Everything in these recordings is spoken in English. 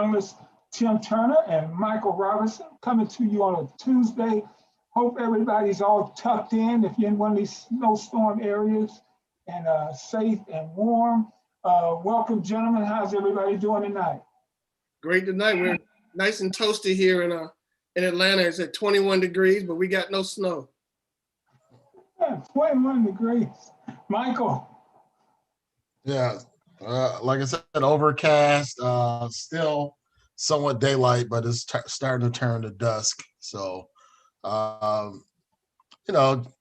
journalists Tim Turner and Michael Robinson coming to you on a Tuesday. Hope everybody's all tucked in if you're in one of these snowstorm areas and safe and warm. Welcome, gentlemen. How's everybody doing tonight? Great tonight. We're nice and toasty here in Atlanta. It's at 21 degrees, but we got no snow. Yeah, 21 degrees. Michael. Yeah, like I said, overcast, still somewhat daylight, but it's starting to turn to dusk. So,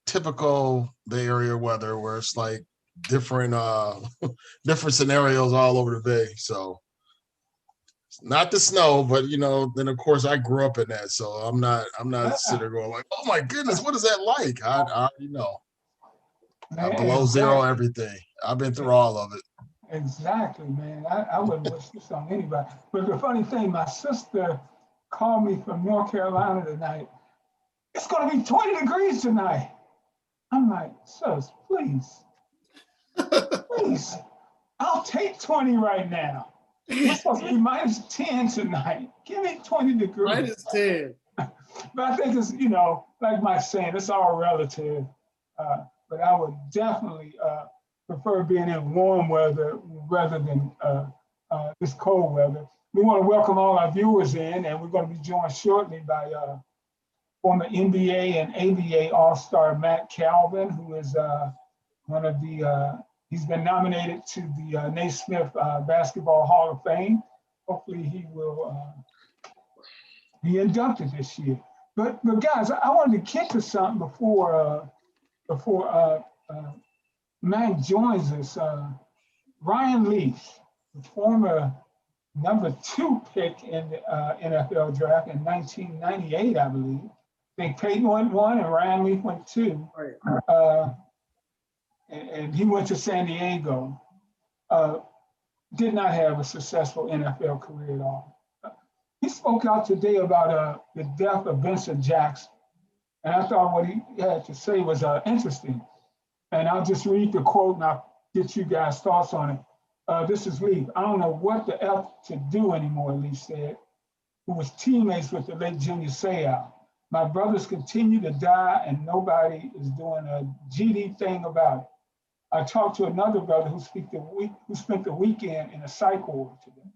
typical Bay Area weather where it's like different different scenarios all over the Bay. So, not the snow, but then of course I grew up in that, so I'm not sitting there going like, oh my goodness, what is that like? I already know. Below zero, everything. I've been through all of it. Exactly, man. I wouldn't wish this on anybody. But the funny thing, my sister called me from North Carolina tonight. It's going to be 20 degrees tonight. I'm like, sis, please. Please. I'll take 20 right now. It's supposed to be minus 10 tonight. Give me 20 degrees. Minus 10. But I think it's, like Mike's saying, it's all relative. But I would definitely prefer being in warm weather rather than this cold weather. We want to welcome all our viewers in, and we're going to be joined shortly by former NBA and ABA All-Star Matt Calvin, who is one of the, he's been nominated to the Naismith Basketball Hall of Fame. Hopefully he will be inducted this year. But guys, I wanted to get to something before Matt joins us. Ryan Leaf, the former #2 pick in the NFL draft in 1998, I believe. I think Peyton went 1 and Ryan Leaf went 2. Right. And he went to San Diego. Did not have a successful NFL career at all. He spoke out today about the death of Vincent Jackson. And I thought what he had to say was interesting. And I'll just read the quote and I'll get you guys' thoughts on it. This is Leaf. I don't know what the F to do anymore, Leaf said, who was teammates with the late Junior Seau. My brothers continue to die and nobody is doing a GD thing about it. I talked to another brother who spent the weekend in a psych ward today.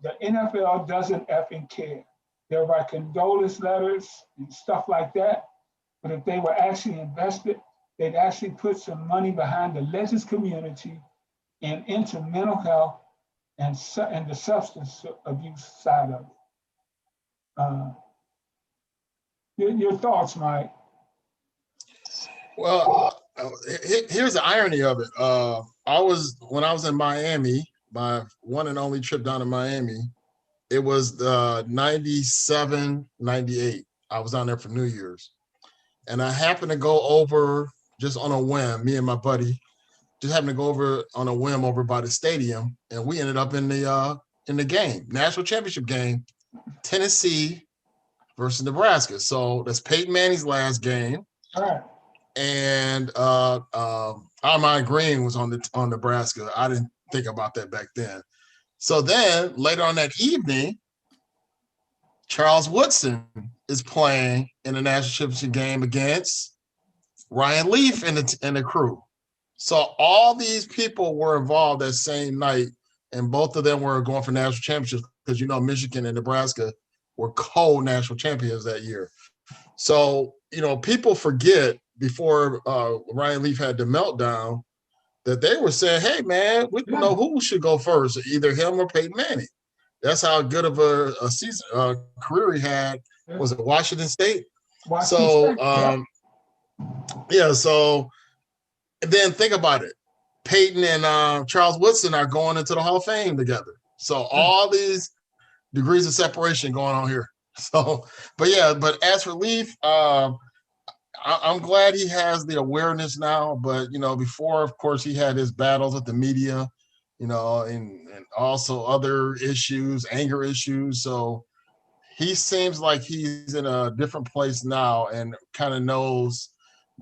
The NFL doesn't effing care. They'll write condolence letters and stuff like that. But if they were actually invested, they'd actually put some money behind the legends community and into mental health and the substance abuse side of it. Your thoughts, Mike? Well, here's the irony of it. When I was in Miami, my one and only trip down to Miami, it was 97, 98. I was down there for New Year's. And I happened to go over just on a whim, me and my buddy, just happened to go over on a whim over by the stadium. And we ended up in the game, national championship game, Tennessee versus Nebraska. So that's Peyton Manning's last game. All right. And Armand Green was on Nebraska. I didn't think about that back then. So then later on that evening, Charles Woodson is playing in the national championship game against Ryan Leaf and the crew. So all these people were involved that same night, and both of them were going for national championships because Michigan and Nebraska were co-national champions that year. So people forget before Ryan Leaf had the meltdown that they were saying, hey, man, we don't know who should go first, either him or Peyton Manning. That's how good of a season career he had. Was it Washington State? So then think about it. Peyton and Charles Woodson are going into the Hall of Fame together. So all these degrees of separation going on here. So, but as for Leaf, I'm glad he has the awareness now, but before, of course, he had his battles with the media, and also other issues, anger issues. So he seems like he's in a different place now and kind of knows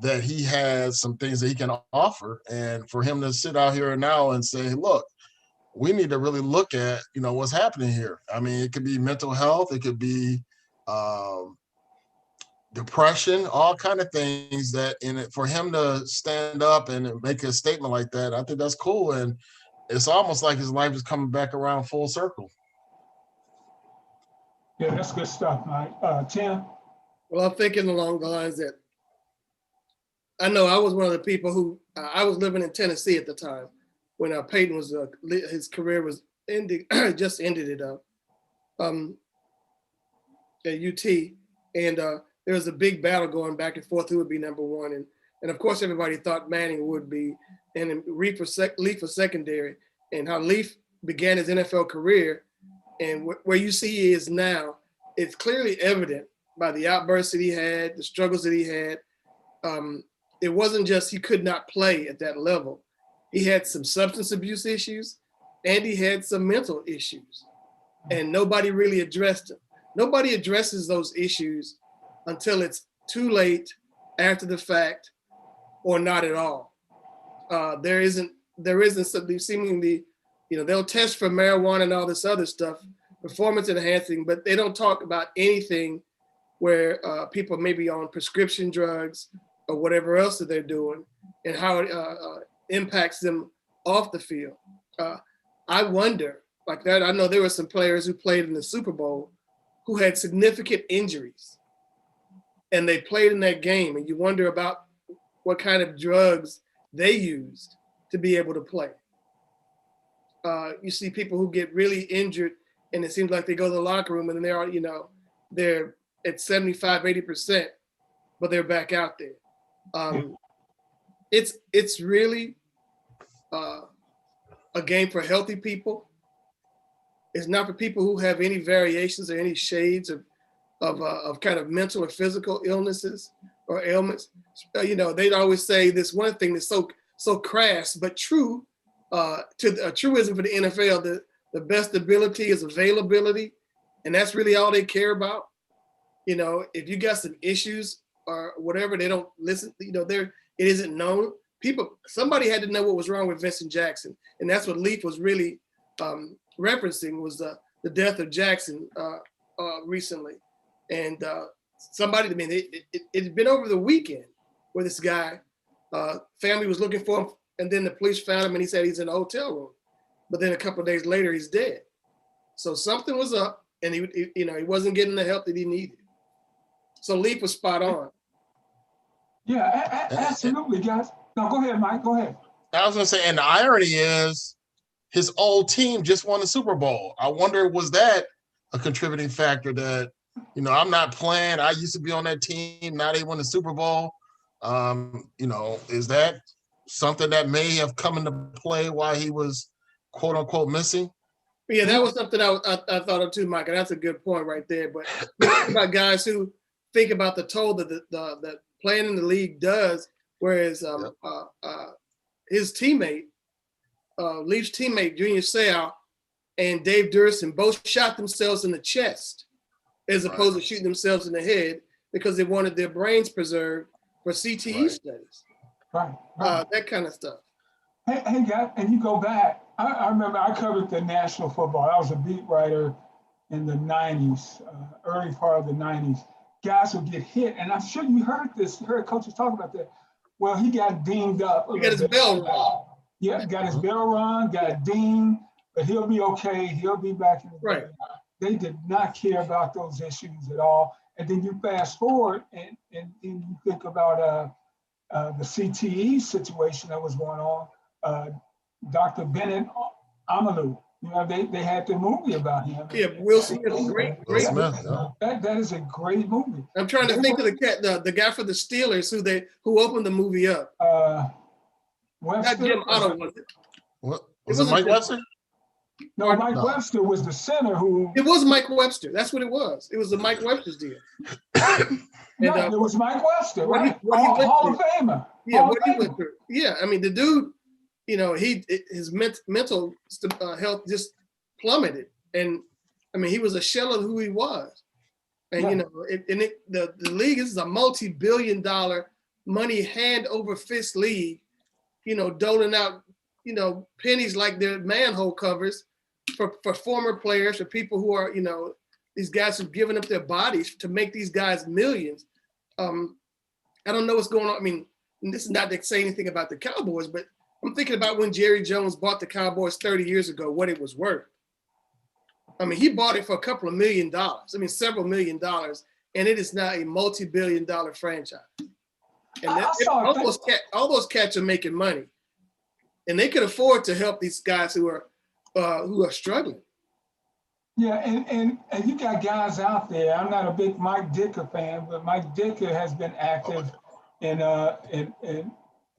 that he has some things that he can offer. And for him to sit out here now and say, look, we need to really look at, what's happening here. I mean, it could be mental health, it could be depression, all kind of things that in it for him to stand up and make a statement like that. I think that's cool. And it's almost like his life is coming back around full circle. Yeah, that's good stuff, Mike. Tim? Well, I'm thinking along the lines that I know I was one of the people who I was living in Tennessee at the time when Peyton was his career was ending, just ended it up at UT, and there was a big battle going back and forth who would be number one, and of course everybody thought Manning would be, and Leaf was secondary, and how Leaf began his NFL career, and where you see he is now, it's clearly evident by the outbursts that he had, the struggles that he had. It wasn't just he could not play at that level. He had some substance abuse issues and he had some mental issues, and nobody really addressed them. Nobody addresses those issues until it's too late, after the fact, or not at all. There isn't something seemingly, they'll test for marijuana and all this other stuff, performance enhancing, but they don't talk about anything where people may be on prescription drugs or whatever else that they're doing, and how it impacts them off the field. I wonder, like that, I know there were some players who played in the Super Bowl who had significant injuries, and they played in that game, and you wonder about what kind of drugs they used to be able to play. You see people who get really injured, and it seems like they go to the locker room and they're at 75, 80%, but they're back out there. It's really a game for healthy people. It's not for people who have any variations or any shades of kind of mental or physical illnesses or ailments. They'd always say this one thing that's so crass but true, to a truism for the NFL, the best ability is availability, and that's really all they care about. If you got some issues or whatever, they don't listen. It isn't known. Somebody had to know what was wrong with Vincent Jackson, and that's what Leaf was really referencing, was the death of Jackson recently. And somebody, it had been over the weekend where this guy, family was looking for him, and then the police found him, and he said he's in a hotel room. But then a couple of days later, he's dead. So something was up, and he wasn't getting the help that he needed. So Leaf was spot on. Yeah, absolutely, guys. No, go ahead, Mike. Go ahead. I was going to say, and the irony is his old team just won the Super Bowl. I wonder, was that a contributing factor that, I'm not playing. I used to be on that team. Now they won the Super Bowl. Is that something that may have come into play while he was, quote unquote, missing? Yeah, that was something I thought of too, Mike. And that's a good point right there. But about guys who think about the toll that the playing in the league does, whereas his teammate, Leaf's teammate, Junior Seau, and Dave Durson both shot themselves in the chest as opposed to shooting themselves in the head because they wanted their brains preserved for CTE studies. Right. That kind of stuff. Hey, guys, and you go back. I remember I covered the national football. I was a beat writer in the 90s, early part of the 90s. Guys would get hit, and I'm sure you heard coaches talk about that. Well, he got dinged up. He got his bell rung. Yeah, got his bell rung, got dinged, but he'll be okay. He'll be back in the right. game. They did not care about those issues at all. And then you fast forward and you think about the CTE situation that was going on. Dr. Bennett Amalu, they had the movie about him. Yeah, Will Smith, great. That is a great movie. I'm trying to think of the guy for the Steelers who opened the movie up. Webster, not Jim Otto, was it? What was it? Mike Webster? No, Mike Webster was the center who. It was Mike Webster. That's what it was. It was the Mike Webster's deal. It was Mike Webster, right? Hall of Famer. Yeah, what he went through. Yeah, the dude, his mental health just plummeted, and he was a shell of who he was. And the league is a multi-billion-dollar money hand over fist league, doling out you know, pennies like their manhole covers for former players, for people who are, you know, these guys who've given up their bodies to make these guys millions. I don't know what's going on. I mean, this is not to say anything about the Cowboys, but I'm thinking about when Jerry Jones bought the Cowboys 30 years ago, what it was worth. I mean, he bought it for a couple of $1 million. I mean, several $1 million, and it is now a multi-billion-dollar franchise. And all those cats are making money, and they can afford to help these guys who are struggling. Yeah, and you got guys out there. I'm not a big Mike Dicker fan, but Mike Dicker has been active in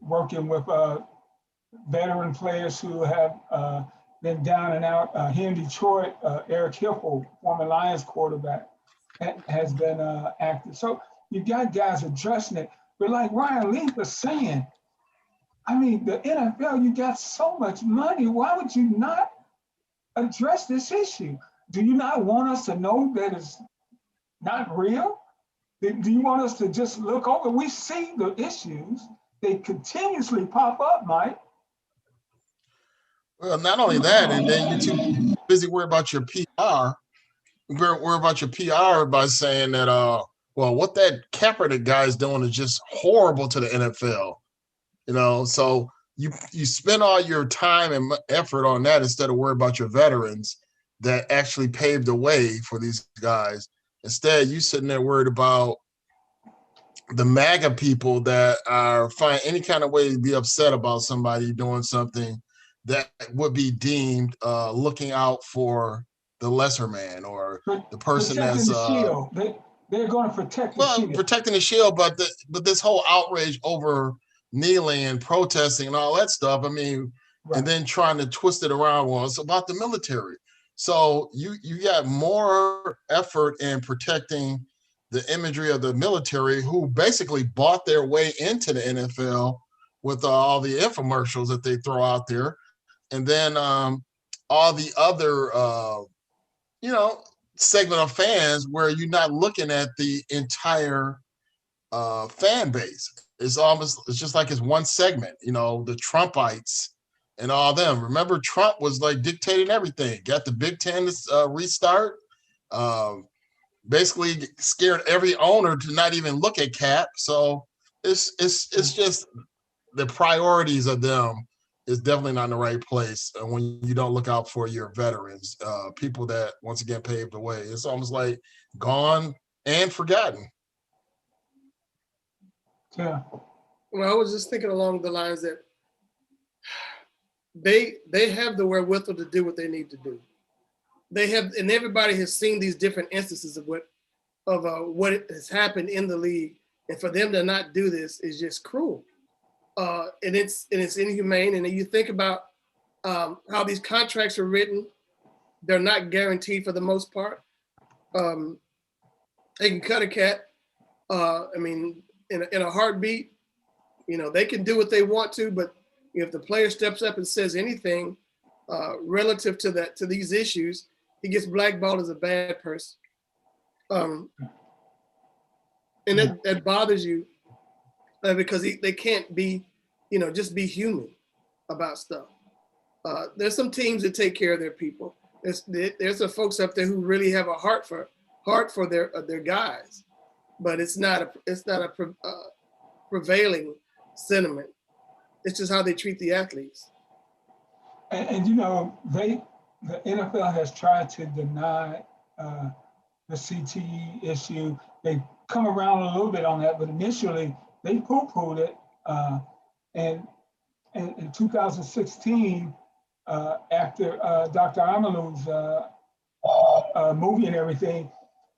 working with veteran players who have been down and out. Here in Detroit, Eric Hipple, former Lions quarterback, has been active. So you got guys addressing it. But like Ryan Leaf was saying, I mean, the NFL, you got so much money. Why would you not address this issue? Do you not want us to know that it's not real? Do you want us to just look over? We see the issues. They continuously pop up, Mike. Well, not only that, and then you're too busy worried about your PR. Worry about your PR by saying that, well, what that Kaepernick guy is doing is just horrible to the NFL. You know, so you spend all your time and effort on that instead of worry about your veterans that actually paved the way for these guys. Instead, you sitting there worried about the MAGA people that are find any kind of way to be upset about somebody doing something that would be deemed looking out for the lesser man or the person protecting that's the shield. They're going to protect the shield. Protecting the shield, but this whole outrage over kneeling and protesting and all that stuff. I mean, and then trying to twist it around. Well, it's about the military. So you got more effort in protecting the imagery of the military, who basically bought their way into the NFL with all the infomercials that they throw out there, and then all the other segment of fans where you're not looking at the entire fan base. It's just like it's one segment, you know, the Trumpites and all them. Remember, Trump was like dictating everything. Got the Big Ten to restart. Basically scared every owner to not even look at cap. So it's just the priorities of them is definitely not in the right place when you don't look out for your veterans, people that once again paved the way. It's almost like gone and forgotten. Yeah. Well, I was just thinking along the lines that they have the wherewithal to do what they need to do. They have, and everybody has seen these different instances of what has happened in the league, and for them to not do this is just cruel, and it's inhumane. And you think about how these contracts are written; they're not guaranteed for the most part. They can cut a cat. I mean, in a heartbeat. You know, they can do what they want to, but if the player steps up and says anything relative to these issues, he gets blackballed as a bad person. And that bothers you because they can't be, you know, just be human about stuff. There's some teams that take care of their people. There's some folks up there who really have a heart for their guys, but it's not a prevailing sentiment. It's just how they treat the athletes. And you know, the NFL has tried to deny the CTE issue. They come around a little bit on that, but initially they poo-pooed it. And in 2016, after Dr. Amalu's movie and everything,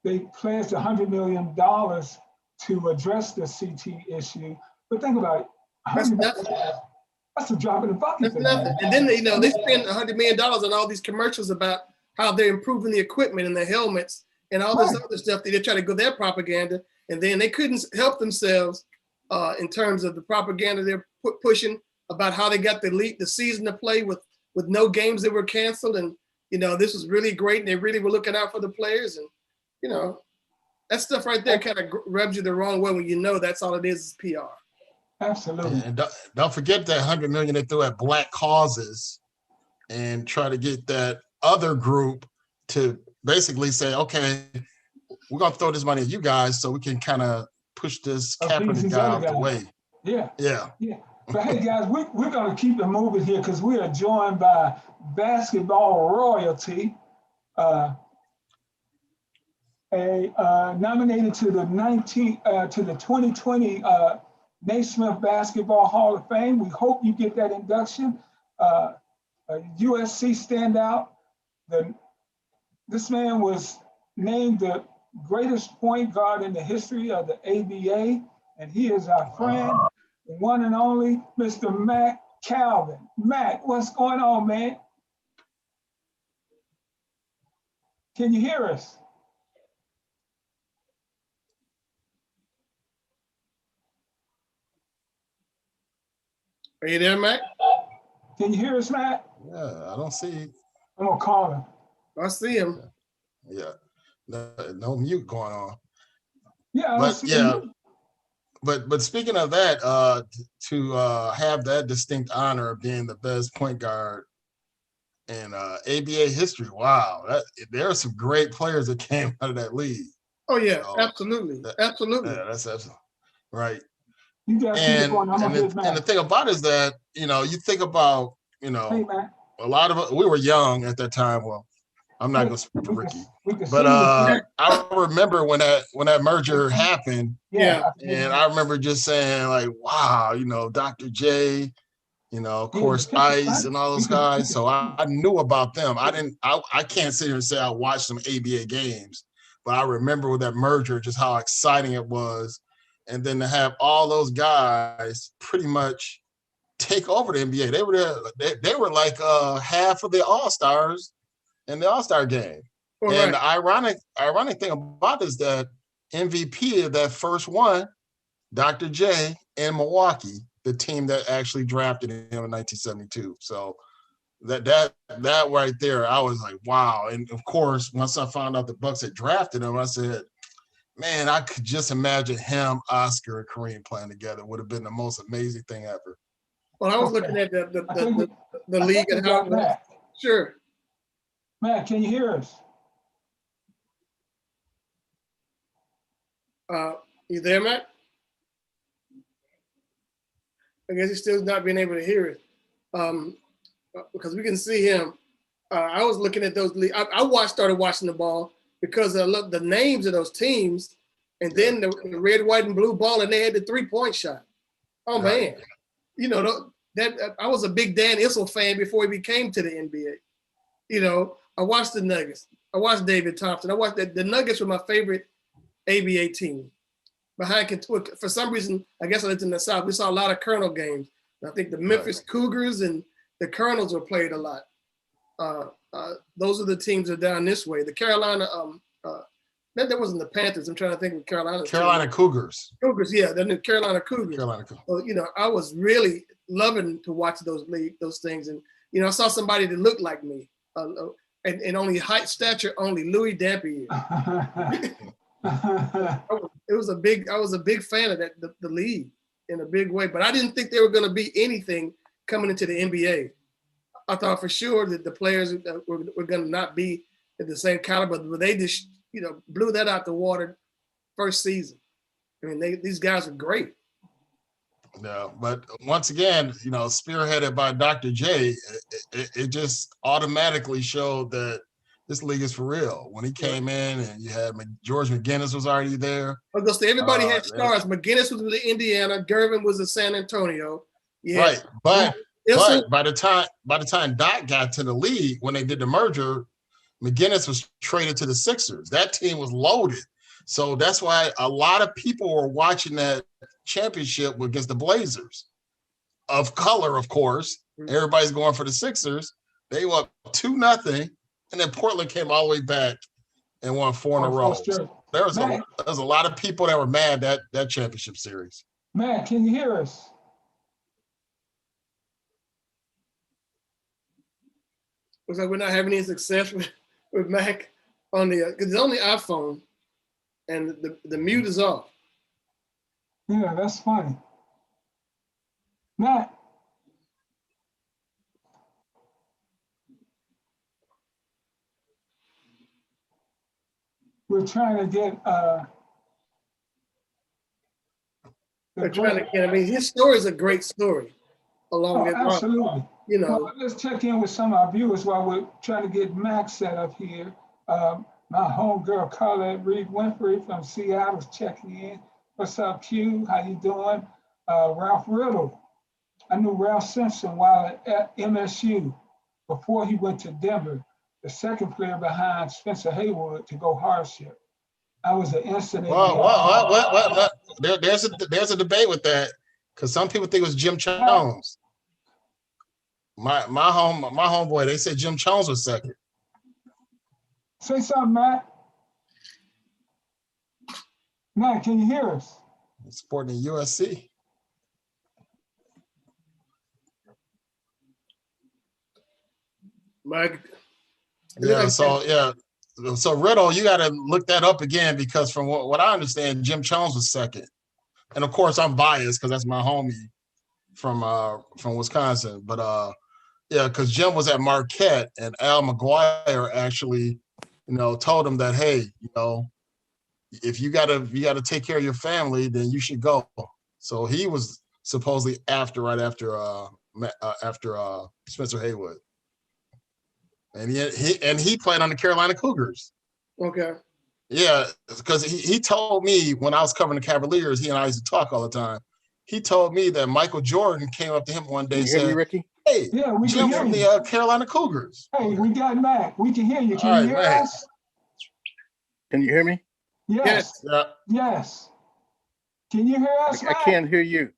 they pledged $100 million to address the CT issue. But think about it. That's nothing. That's a drop in the bucket. That's nothing. And then they spend $100 million on all these commercials about how they're improving the equipment and the helmets and all this other stuff that they try to go their propaganda. And then they couldn't help themselves in terms of the propaganda they're pushing about how they got the season to play with no games that were canceled. And, you know, this was really great. And they really were looking out for the players. And, you know, that stuff right there kind of rubs you the wrong way when you know that's all it is PR. Absolutely. And don't forget that 100 million they threw at black causes and try to get that other group to basically say, okay, we're gonna throw this money at you guys so we can kind of push this Appease Kaepernick these guy other out the guys. way. Yeah. Yeah. Yeah. But hey, guys, we're going to keep it moving here because we are joined by basketball royalty, nominated to the 2020 Naismith Basketball Hall of Fame. We hope you get that induction. USC standout. This man was named the greatest point guard in the history of the ABA, and he is our friend, the one and only Mr. Matt Calvin. Matt, what's going on, man? Can you hear us? Are you there, Mac? Can you hear us, Matt? Yeah, I don't see. I'm gonna call him. I see him. Yeah, no mute going on. Yeah, But yeah, but speaking of that, to have that distinct honor of being the best point guard in ABA history, wow, there are some great players that came out of that league. Oh yeah, So, absolutely, absolutely. Yeah, that's absolutely right. You guys keep it going. I'm gonna hit Matt. And the thing about it is that, you think about, Hey, Matt. a lot of us, we were young at that time. Well, I'm not going to speak for Ricky, but I remember when that merger happened. Yeah. And I remember just saying like, wow, Dr. J, of course, Ice and all those guys. So I knew about them. I can't sit here and say I watched some ABA games, but I remember with that merger, just how exciting it was. And then to have all those guys pretty much take over the NBA. They were like half of the All-Stars in the All-Star game. All and right. the ironic thing about it is that MVP of that first one, Dr. J in Milwaukee, the team that actually drafted him in 1972. So that right there, I was like, wow. And of course, once I found out the Bucks had drafted him, I said, man, I could just imagine him, Oscar, and Kareem playing together. Would have been the most amazing thing ever. Well, I was looking at the league and how it was. Sure. Matt, can you hear us? You there, Matt? I guess he's still not being able to hear it because we can see him. I was looking at those. I started watching the ball because I looked the names of those teams, and then the red, white, and blue ball, and they had the 3-point shot. Oh man, that I was a big Dan Issel fan before he became to the NBA. I watched the Nuggets. I watched David Thompson. I watched the Nuggets were my favorite ABA team. Behind Kentucky, for some reason, I guess I lived in the South. We saw a lot of Colonel games. I think the Memphis Cougars and the Colonels were played a lot. Those are the teams that are down this way. The Carolina, that wasn't the Panthers. I'm trying to think of Carolina Cougars. Cougars, yeah, the Carolina Cougars. So, I was really loving to watch those things, and I saw somebody that looked like me, and only height, stature, only Louis Dampier. I was a big fan of the league in a big way, but I didn't think they were going to be anything coming into the NBA. I thought for sure that the players were going to not be at the same caliber, but they just blew that out the water first season. I mean, these guys are great. No, but once again, spearheaded by Dr. J, it just automatically showed that this league is for real. When he came in, and you had George McGinnis was already there. I was gonna say everybody had stars. McGinnis was with Indiana. Gervin was in San Antonio. Yeah. Right, but by the time Doc got to the league, when they did the merger, McGinnis was traded to the Sixers. That team was loaded. So that's why a lot of people were watching that championship against the Blazers. Of color, of course. Everybody's going for the Sixers. They were up 2-0, and then Portland came all the way back and won 4 in a row. There was a lot of people that were mad that championship series. Matt, can you hear us? Looks like we're not having any success with Mac on because it's on the iPhone, and the mute is off. Yeah, that's funny. Matt. We're trying to get They're trying to get, I mean, his story is a great story along that line. absolutely. You know, Well, let's check in with some of our viewers while we're trying to get Max set up here. My homegirl Carla Reed Winfrey from Seattle is checking in. What's up, Q? How you doing? Ralph Riddle. I knew Ralph Simpson while at MSU before he went to Denver, the second player behind Spencer Haywood to go hardship. I was an incident. What? There's a debate with that because some people think it was Jim Jones. My homeboy, they said Jim Jones was second. Say something, Matt. Matt, can you hear us? Supporting the USC. Mike. Yeah, so Riddle, you got to look that up again because from what I understand, Jim Jones was second, and of course I'm biased because that's my homie from Wisconsin. But yeah, because Jim was at Marquette, and Al McGuire actually, told him that, hey, if you gotta take care of your family, then you should go. So he was supposedly right after Spencer Haywood. And he played on the Carolina Cougars. Okay. Yeah, because he told me when I was covering the Cavaliers, he and I used to talk all the time. He told me that Michael Jordan came up to him one day and said, Ricky? "Hey, yeah, we Jim can from hear the Carolina Cougars." Hey, we got Mac. We can hear you. Can you hear us? Can you hear me? Yes. Yeah. Yes. Can you hear us? I can't hear you.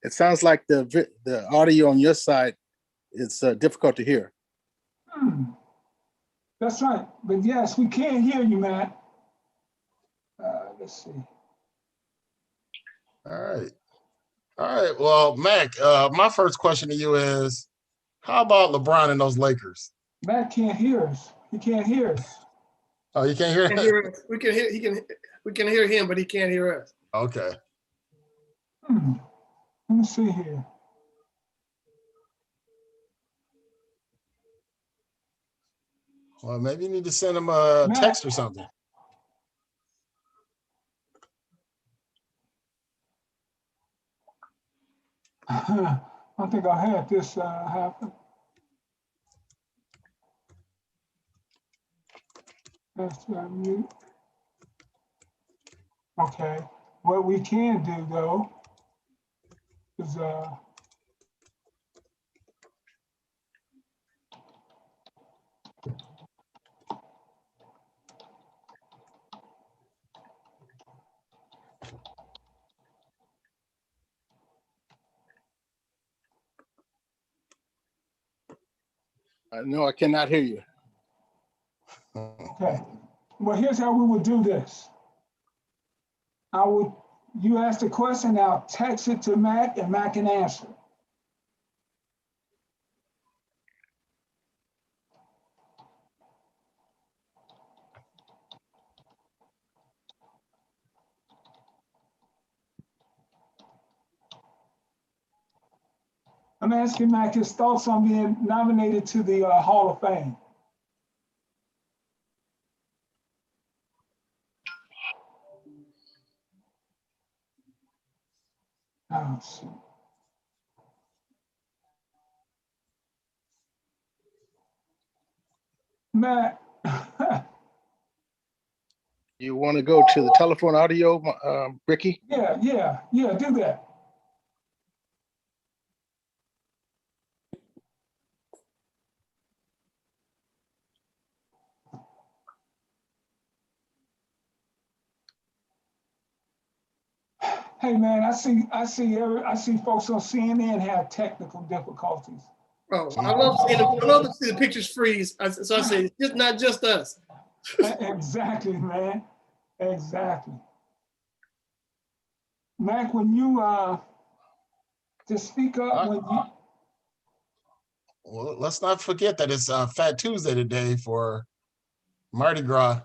It sounds like the audio on your side is difficult to hear. That's right. But yes, we can hear you, Matt. Let's see. All right. Well, Mac, my first question to you is, how about LeBron and those Lakers? Matt can't hear us. He can't hear us. Oh, you can't hear us? We can hear him, but he can't hear us. Okay. Let me see here. Well, maybe you need to send him a text or something. I don't think I had this happen. Let's mute. Okay. What we can do though is No, I cannot hear you. okay. Well, here's how we would do this. You ask the question, I'll text it to Mac and Mac can answer. I'm asking Mac his thoughts on being nominated to the Hall of Fame. Oh, shoot. Matt. You want to go to the telephone audio, Ricky? Yeah, do that. Hey man, I see folks on CNN have technical difficulties. Oh, I love to see the pictures freeze. So I say it's not just us. Exactly, man. Exactly. Mac, when you just speak up when you. Well, let's not forget that it's Fat Tuesday today for Mardi Gras.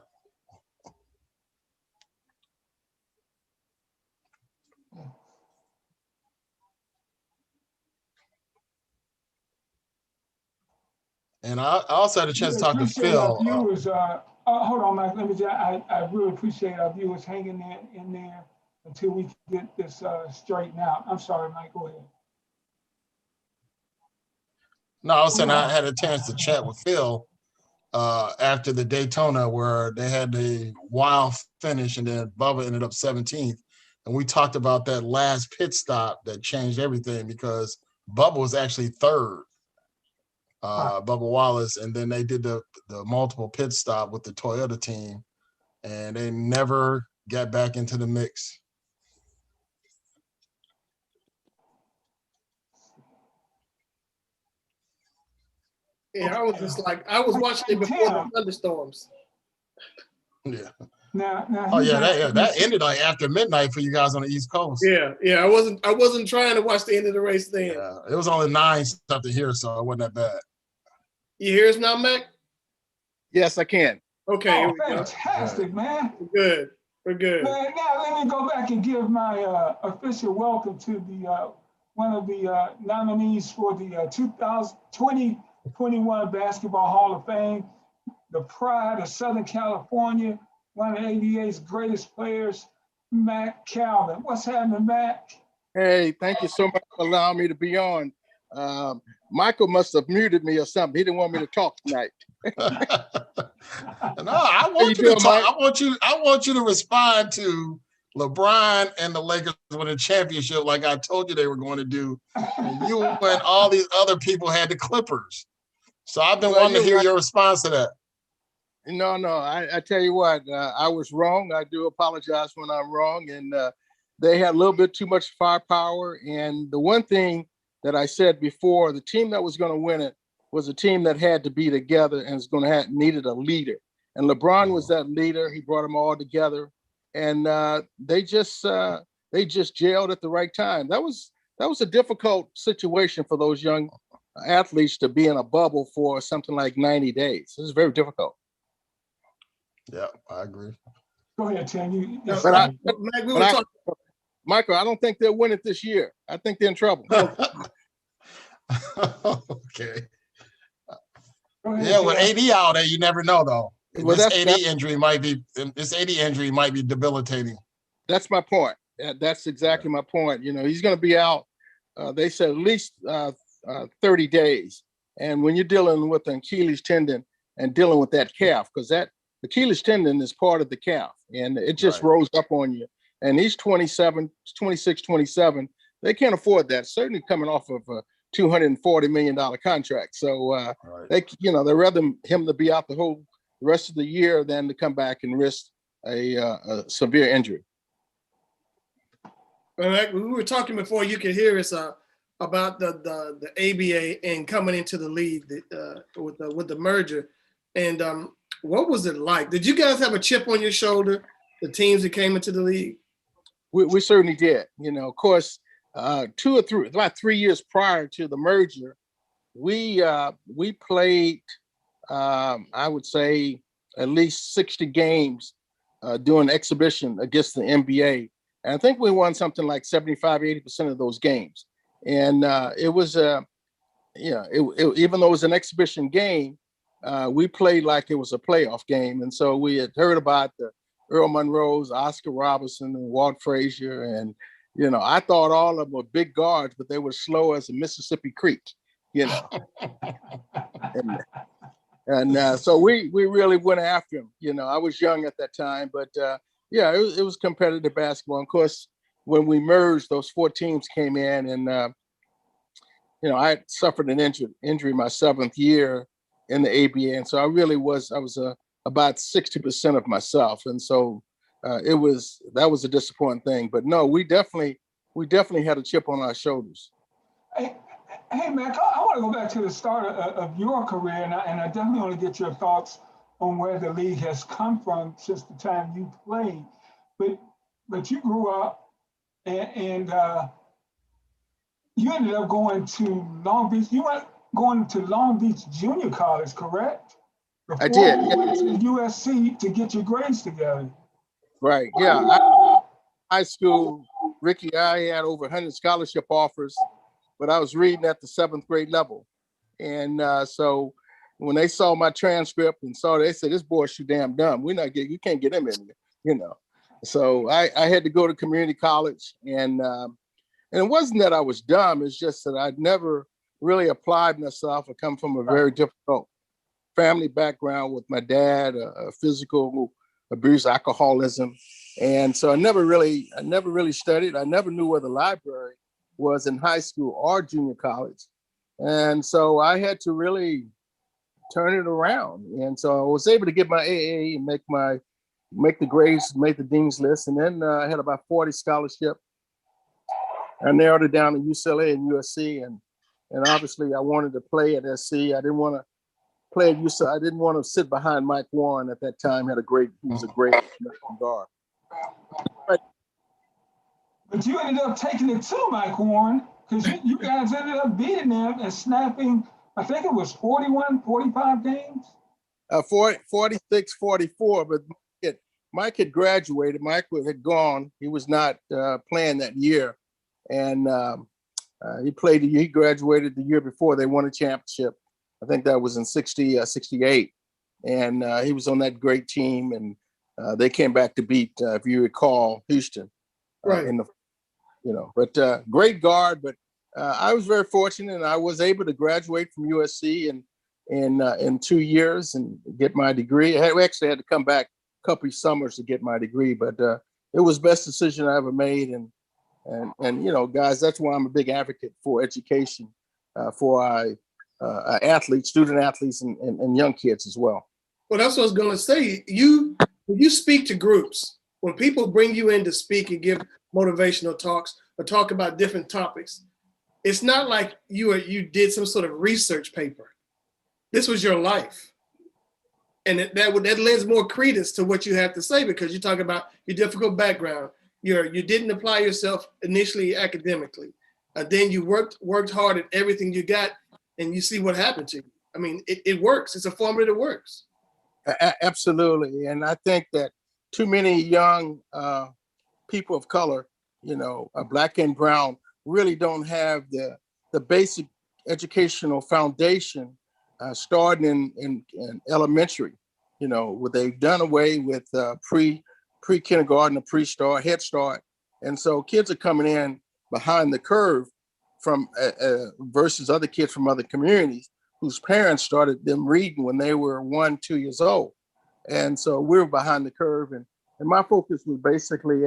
And I also had a chance to We talk to appreciate our Phil. viewers. Hold on, Mike. Let me just, I really appreciate our viewers hanging in there until we get this straightened out. I'm sorry, Mike. Go ahead. No, I was saying I had a chance to chat with Phil after the Daytona, where they had the wild finish, and then Bubba ended up 17th. And we talked about that last pit stop that changed everything, because Bubba was actually third, Bubba Wallace, and then they did the multiple pit stop with the Toyota team, and they never got back into the mix. Yeah, I was just like, I was watching it before the thunderstorms. Yeah. Now Oh yeah, that ended like after midnight for you guys on the East Coast. Yeah. I wasn't trying to watch the end of the race then. Yeah, it was only 9 something here, so it wasn't that bad. You hear us now, Mac? Yes, I can. Okay. Oh, fantastic, man. We're good. Man, now let me go back and give my official welcome to the one of the nominees for the 2021 Basketball Hall of Fame, the pride of Southern California, one of ABA's greatest players, Mac Calvin. What's happening, Mac? Hey, thank you so much for allowing me to be on. Michael must have muted me or something. He didn't want me to talk tonight. No, I want you to talk. I want you to respond to LeBron and the Lakers winning a championship like I told you they were going to do. And you and all these other people had the Clippers. So I've been wanting to hear your response to that. No, I tell you what, I was wrong. I do apologize when I'm wrong. And they had a little bit too much firepower. And the one thing that I said before, the team that was going to win it was a team that had to be together and was going to needed a leader. And LeBron was that leader. He brought them all together, and they just gelled at the right time. That was a difficult situation for those young athletes to be in a bubble for something like 90 days. It was very difficult. Yeah, I agree. Go ahead, Tim. Michael, I don't think they'll win it this year. I think they're in trouble. Okay. Yeah, with AD out there, you never know though. This AD injury might be debilitating. That's my point. That's exactly my point. You know, he's going to be out. They said at least 30 days. And when you're dealing with an Achilles tendon and dealing with that calf, because that Achilles tendon is part of the calf, and it just rose up on you. And he's 26, 27. They can't afford that. Certainly coming off of a $240 million contract. So they'd rather him to be out the rest of the year than to come back and risk a severe injury. Well, we were talking before you could hear us about the ABA and coming into the league with the merger. And what was it like? Did you guys have a chip on your shoulder, the teams that came into the league? We certainly did. You know, of course, about 3 years prior to the merger, we played, I would say, at least 60 games doing exhibition against the NBA. And I think we won something like 75, 80% of those games. And it was, even though it was an exhibition game, we played like it was a playoff game. And so we had heard about the Earl Monroes, Oscar Robertson, and Walt Frazier. And, you know, I thought all of them were big guards, but they were slow as a Mississippi Creek, you know. and so we really went after him. You know, I was young at that time, but it was competitive basketball. And of course, when we merged, those 4 teams came in, and I suffered an injury my 7th year in the ABA, and so I was about 60% of myself, and so that was a disappointing thing. But no, we definitely had a chip on our shoulders. Hey, Mac, I want to go back to the start of your career, and I definitely want to get your thoughts on where the league has come from since the time you played. But you grew up, and you ended up going to Long Beach. You went going to Long Beach Junior College, correct? I did. You went to USC to get your grades together. Right. Yeah. High school, Ricky, I had over 100 scholarship offers, but I was reading at the 7th grade level. And so when they saw my transcript and saw, they said, "This boy's too damn dumb. You can't get him in here," you know. So I had to go to community college, and it wasn't that I was dumb. It's just that I'd never really applied myself. I come from a very difficult family background with my dad, physical abuse, alcoholism, and so I never really studied. I never knew where the library was in high school or junior college, and so I had to really turn it around. And so I was able to get my AA and make the grades, make the dean's list, and then I had about 40 scholarships. I narrowed it down to UCLA and USC, and obviously I wanted to play at SC. I didn't want to play at UCLA. I didn't want to sit behind Mike Warren at that time. He was a great guard. But you ended up taking it to Mike Warren, because you guys ended up beating them and snapping, I think it was 41, 45 games. 46, 44, but Mike had graduated. Mike had gone. He was not playing that year. And he graduated the year before. They won a championship. I think that was in 68. And he was on that great team. And they came back to beat, if you recall, Houston. Right. But great guard. But I was very fortunate, and I was able to graduate from USC in 2 years and get my degree. I actually had to come back a couple of summers to get my degree, but it was the best decision I ever made. And guys, that's why I'm a big advocate for education for athletes, student athletes, and young kids as well. Well, that's what I was going to say. When you speak to groups, when people bring you in to speak and give motivational talks or talk about different topics, it's not like you did some sort of research paper. This was your life. And that lends more credence to what you have to say, because you talk about your difficult background. You didn't apply yourself initially academically. Then you worked hard at everything you got, and you see what happened to you. I mean, it works. It's a formula that works. Absolutely. And I think that too many young people of color, Black and brown, really don't have the basic educational foundation starting in elementary. They've done away with pre-kindergarten, pre-start, Head Start. And so kids are coming in behind the curve from versus other kids from other communities whose parents started them reading when they were 1, 2 years old. And so we were behind the curve. And my focus was basically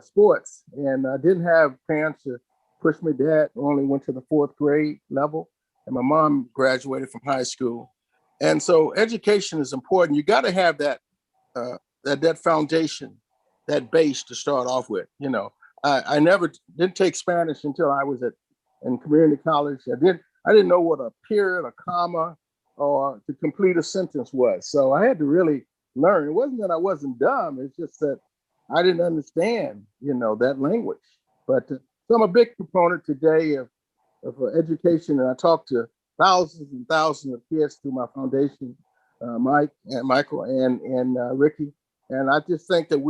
sports. And I didn't have parents to push me. Dad only went to the 4th grade level, and my mom graduated from high school. And so education is important. You got to have that foundation, that base to start off with. I never didn't take Spanish until I was in community college. I didn't know what a period, a comma, or to complete a sentence was. So I had to really learn. It wasn't that I wasn't dumb. It's just that I didn't understand, that language. But so I'm a big proponent today of education, and I talk to thousands and thousands of kids through my foundation, Mike and Michael and Ricky. And I just think that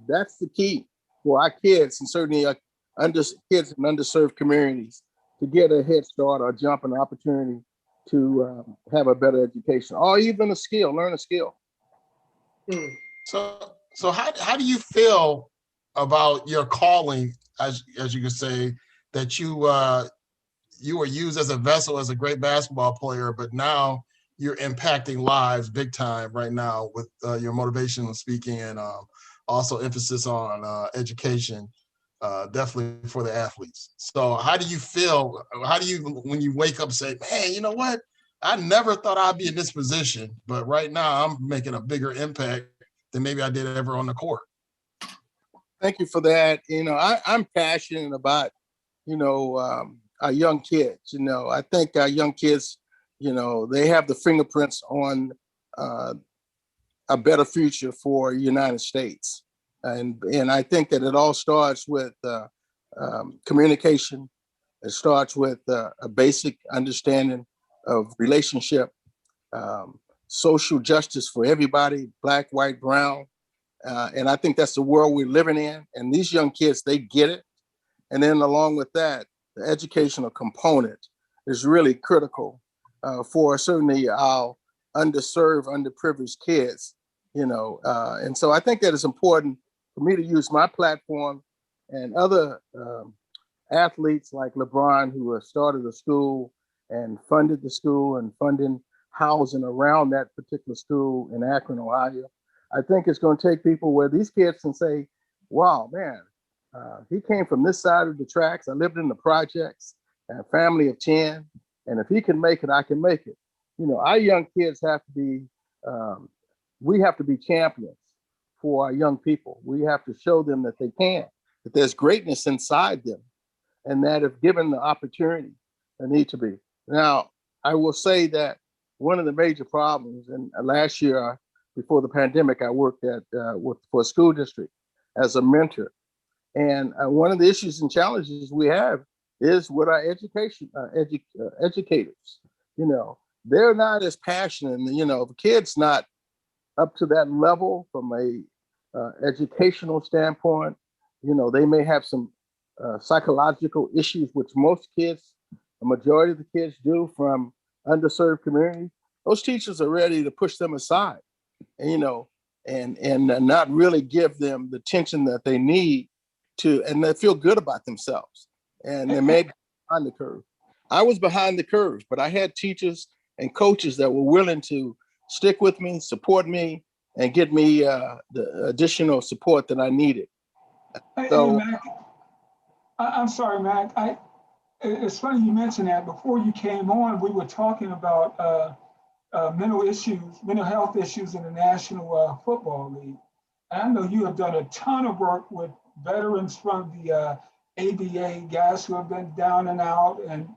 that's the key for our kids, and certainly kids in underserved communities, to get a head start or jump an opportunity to have a better education, or even learn a skill. So how do you feel about your calling, as you could say, that you were used as a vessel as a great basketball player, but now you're impacting lives big time right now with your motivational speaking and also emphasis on education, definitely for the athletes. So how do you feel? How do you, when you wake up, say, man, you know what? I never thought I'd be in this position, but right now I'm making a bigger impact than maybe I did ever on the court. Thank you for that. I'm passionate about, our young kids. I think our young kids, they have the fingerprints on a better future for the United States. And I think that it all starts with communication. It starts with a basic understanding of relationship, social justice for everybody, Black, white, brown. And I think that's the world we're living in. And these young kids, they get it. And then along with that, the educational component is really critical for certainly our underserved, underprivileged kids, and so I think that it's important for me to use my platform and other athletes like LeBron, who have started a school and funded the school and funding housing around that particular school in Akron, Ohio. I think it's going to take people where these kids can say, wow, man, he came from this side of the tracks. I lived in the projects, a family of 10. And if he can make it, I can make it. Our young kids have to be, we have to be champions for our young people. We have to show them that they can, that there's greatness inside them, and that if given the opportunity, they need to be. Now, I will say that one of the major problems, and last year before the pandemic, I worked for a school district as a mentor. And one of the issues and challenges we have is with our educators. They're not as passionate. If a kid's not up to that level from a educational standpoint, they may have some psychological issues, which most kids, a majority of the kids do from underserved communities. Those teachers are ready to push them aside, and not really give them the attention that they need to, and they feel good about themselves. And they may be behind the curve. I was behind the curve, but I had teachers and coaches that were willing to stick with me, support me, and get me the additional support that I needed. Hey, Mac, I'm sorry, Mac. It's funny you mentioned that. Before you came on, we were talking about mental health issues in the National Football League. And I know you have done a ton of work with veterans from the ABA, guys who have been down and out and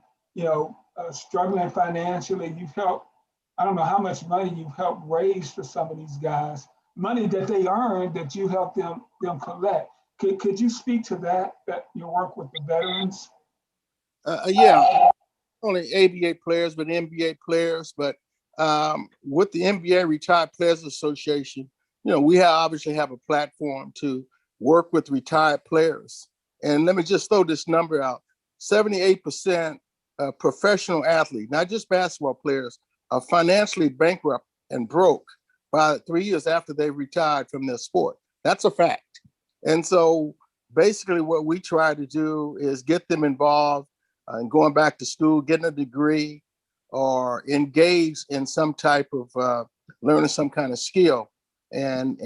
struggling financially. You've helped, I don't know how much money you've helped raise for some of these guys, money that they earned that you helped them collect. Could you speak to that your work with the veterans? Yeah, only ABA players, but NBA players. But with the NBA Retired Players Association, we obviously have a platform to work with retired players. And let me just throw this number out. 78% of professional athletes, not just basketball players, are financially bankrupt and broke by 3 years after they retired from their sport. That's a fact. And so basically what we try to do is get them involved in going back to school, getting a degree, or engaged in some type of learning some kind of skill. And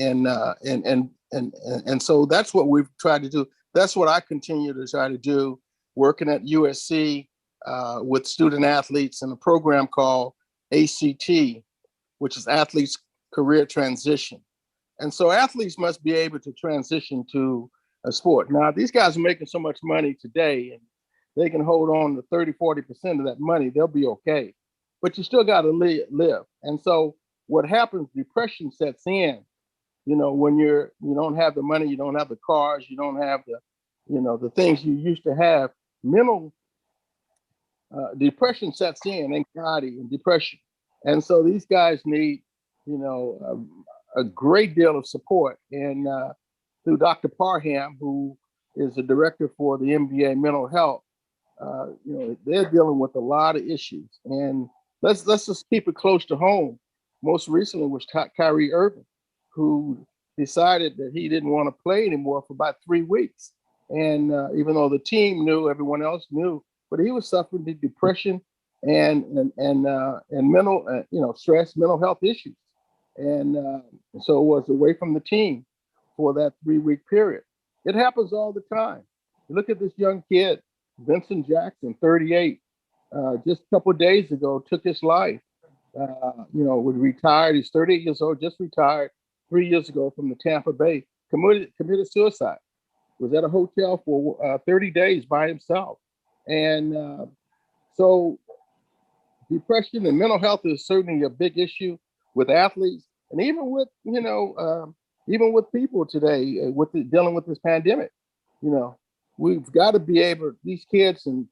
so that's what we've tried to do. That's what I continue to try to do, working at USC with student athletes in a program called ACT, which is Athletes Career Transition. And so athletes must be able to transition to a sport. Now, these guys are making so much money today, and they can hold on to 30, 40% of that money, they'll be okay. But you still got to live. And so what happens, depression sets in, when you don't have the money, you don't have the cars, you don't have the things you used to have. Mental depression sets in, anxiety and depression. And so these guys need, a great deal of support. And through Dr. Parham, who is the director for the NBA Mental Health, they're dealing with a lot of issues. And let's just keep it close to home. Most recently was Kyrie Irving, who decided that he didn't want to play anymore for about 3 weeks. And even though the team knew, everyone else knew, but he was suffering the depression and mental, stress, mental health issues. And so was away from the team for that 3-week period. It happens all the time. Look at this young kid, Vincent Jackson, 38, just a couple of days ago, took his life. Was retired. He's 38 years old, just retired 3 years ago from the Tampa Bay, committed suicide. Was at a hotel for 30 days by himself. And so depression and mental health is certainly a big issue with athletes, and even with people today dealing with this pandemic. We've got to be able, these kids and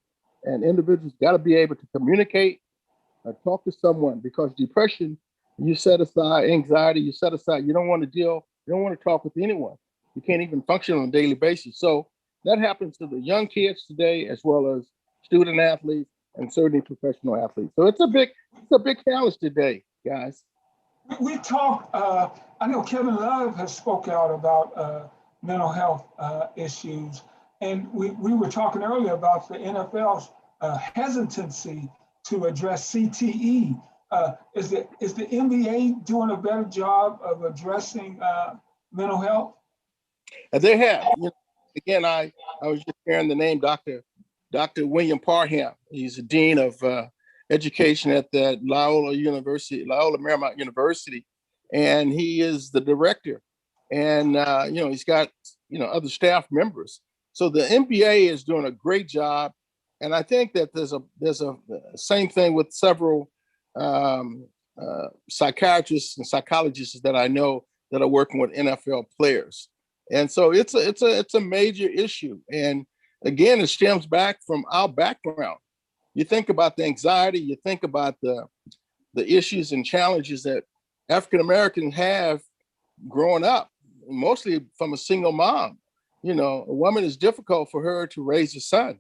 individuals got to be able to communicate, talk to someone, because depression, you set aside, anxiety, you set aside, you don't want to talk with anyone. You can't even function on a daily basis. So that happens to the young kids today, as well as student athletes. and certainly professional athletes. So it's a big challenge today, guys. We talked, I know Kevin Love has spoke out about mental health issues. And we were talking earlier about the NFL's hesitancy to address CTE. Is the NBA doing a better job of addressing mental health? They have. Again, I was just sharing the name Dr. William Parham. He's the dean of education at the Loyola Marymount University, and he is the director. And he's got other staff members. So the NBA is doing a great job, and I think that there's a same thing with several psychiatrists and psychologists that I know that are working with NFL players. And so it's a major issue. And again, it stems back from our background. You think about the anxiety, you think about the issues and challenges that African Americans have growing up, mostly from a single mom. A woman is difficult for her to raise a son.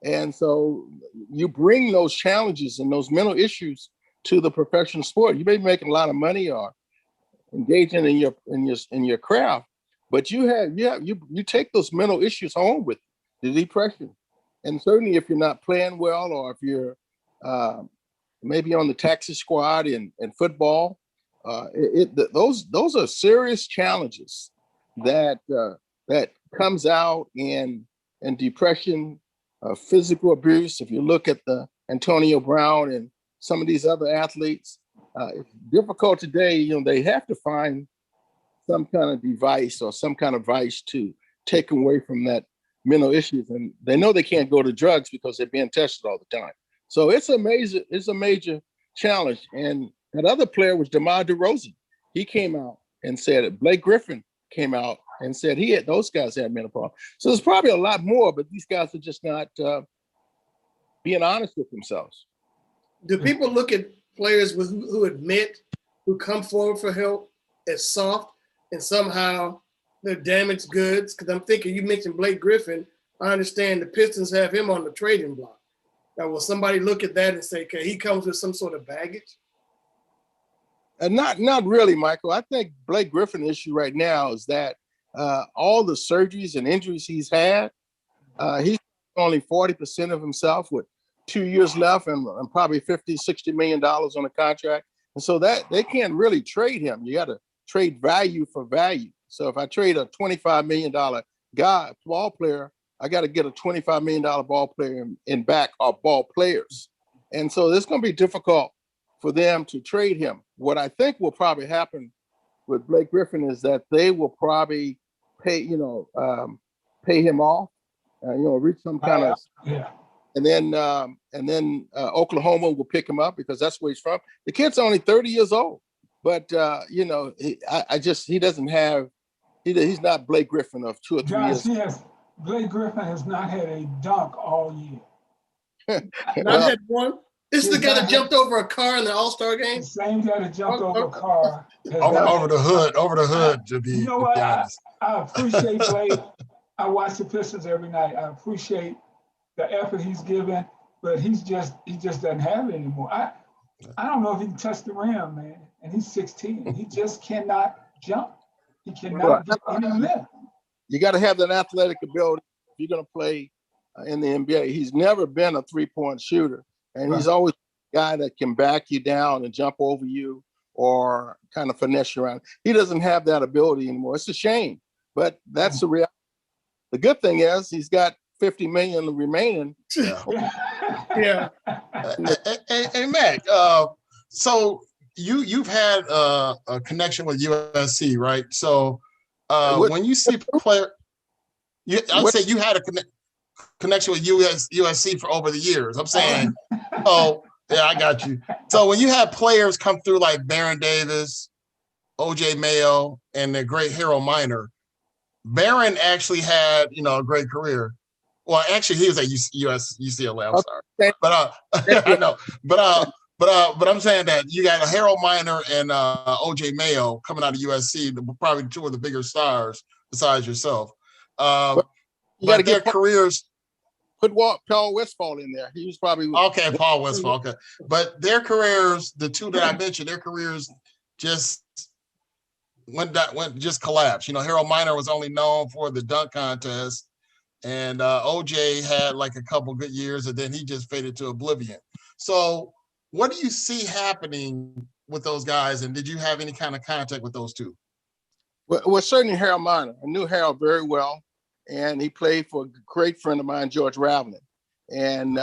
And so you bring those challenges and those mental issues to the professional sport. You may be making a lot of money or engaging in your craft, but you take those mental issues home with you, the depression. And certainly if you're not playing well, or if you're maybe on the taxi squad in football, those are serious challenges that comes out in depression, physical abuse. If you look at the Antonio Brown and some of these other athletes, it's difficult today. They have to find some kind of device or some kind of vice to take away from that mental issues, and they know they can't go to drugs because they're being tested all the time. So it's a major challenge. And that other player was DeMar DeRozan. He came out and said it. Blake Griffin came out and said those guys had mental problems. So there's probably a lot more, but these guys are just not being honest with themselves. Do people look at players who come forward for help as soft, and somehow they're damaged goods? Because I'm thinking, you mentioned Blake Griffin. I understand the Pistons have him on the trading block. Now, will somebody look at that and say, okay, he comes with some sort of baggage? Not really, Michael. I think Blake Griffin issue right now is that all the surgeries and injuries he's had, he's only 40% of himself with 2 years left and probably $50-60 million on a contract. And so that they can't really trade him. You got to trade value for value. So if I trade a $25 million ball player, I got to get a $25 million ball player in back of ball players. And so it's going to be difficult for them to trade him. What I think will probably happen with Blake Griffin is that they will probably pay him off, reach some kind of, and then Oklahoma will pick him up because that's where he's from. The kid's only 30 years old, but he's not Blake Griffin of 2 or 3 years. Yes, Blake Griffin has not had a dunk all year. Not had one. This is the guy that jumped over a car in the All-Star game? The same guy that jumped over a car. Over the hood, to be, you know what? honest. I appreciate Blake. I watch the Pistons every night. I appreciate the effort he's given, but he just doesn't have it anymore. I don't know if he can touch the rim, man. And he's 16. He just cannot jump. He cannot get any lift. You got to have that athletic ability if you're going to play in the NBA. He's never been a three-point shooter. And he's always a guy that can back you down and jump over you or kind of finesse you around. He doesn't have that ability anymore. It's a shame, but that's the reality. The good thing is he's got $50 million remaining. Yeah. Hey, Mac, so you've had a connection with USC, right? So when you see player, I'd say you had a connection with USC for over the years. I'm saying, yeah, I got you. So when you have players come through like Baron Davis, OJ Mayo, and the great Harold Miner, Baron actually had, a great career. Well, actually, he was at UCLA. I'm sorry, but I know, but I'm saying that you got Harold Miner and OJ Mayo coming out of USC, probably two of the bigger stars besides yourself. But their careers. put Paul Westphal in there. He was probably okay. Paul Westphal. Okay, but their careers, the two that I mentioned, their careers just went just collapsed. You know, Harold Miner was only known for the dunk contest, and OJ had like a couple good years, and then he just faded to oblivion. So, what do you see happening with those guys? And did you have any kind of contact with those two? Well, certainly Harold Miner. I knew Harold very well, and he played for a great friend of mine, George Raveling, and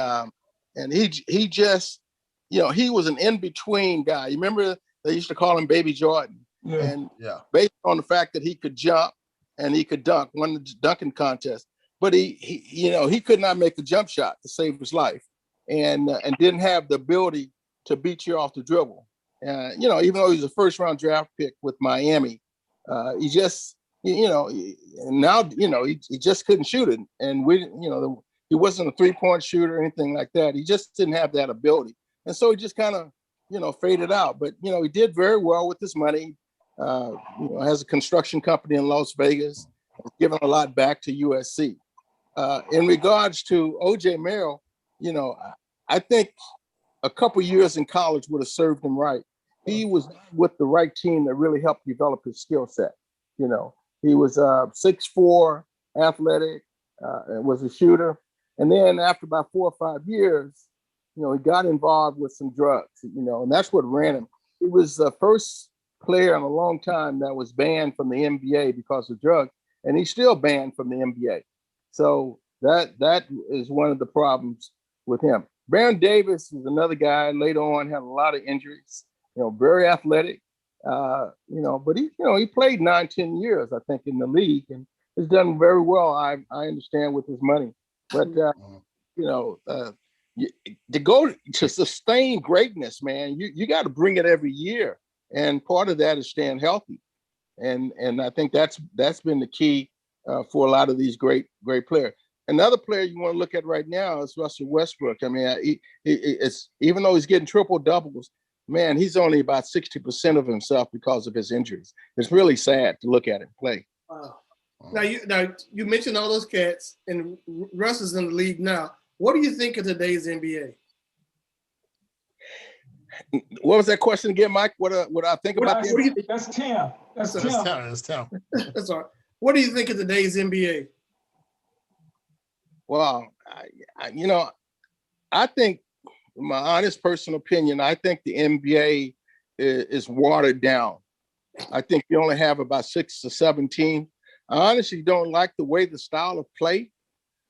he just, you know, he was an in-between guy. You remember they used to call him Baby Jordan, and based on the fact that he could jump and he could dunk, won the dunking contest, but he you know, he could not make a jump shot to save his life, and didn't have the ability to beat you off the dribble. You know, even though he was a first-round draft pick with Miami. He just, you know, now, you know, he just couldn't shoot it. And we, you know, he wasn't a 3-point shooter or anything like that. He just didn't have that ability. And so he just kind of, you know, faded out. But, you know, he did very well with his money. You know, has a construction company in Las Vegas, given a lot back to USC. In regards to OJ Merrill, you know, I think a couple years in college would have served him right. He was with the right team that really helped develop his skill set. You know, he was 6'4", athletic, was a shooter. And then after about 4 or 5 years, you know, he got involved with some drugs, you know, and that's what ran him. He was the first player in a long time that was banned from the NBA because of drugs, and he's still banned from the NBA. So that is one of the problems with him. Baron Davis is another guy, later on had a lot of injuries. You know, very athletic, you know, but he played 9-10 years, I think, in the league, and has done very well, I understand, with his money. But, you know, to go to sustain greatness, man, you got to bring it every year. And part of that is staying healthy. And I think that's been the key for a lot of these great players. Another player you want to look at right now is Russell Westbrook. I mean, it's even though he's getting triple doubles, man, he's only about 60% of himself because of his injuries. It's really sad to look at him play. Wow. Now you mentioned all those cats, and Russ is in the league now. What do you think of today's NBA? What was that question again, Mike? What I think about? That's Tim. That's Tim. That's Tim. That's all right. What do you think of today's NBA? Well, you know, I think, my honest personal opinion, I think the NBA is watered down. I think you only have about 6 or 7 teams. I honestly don't like the way the style of play.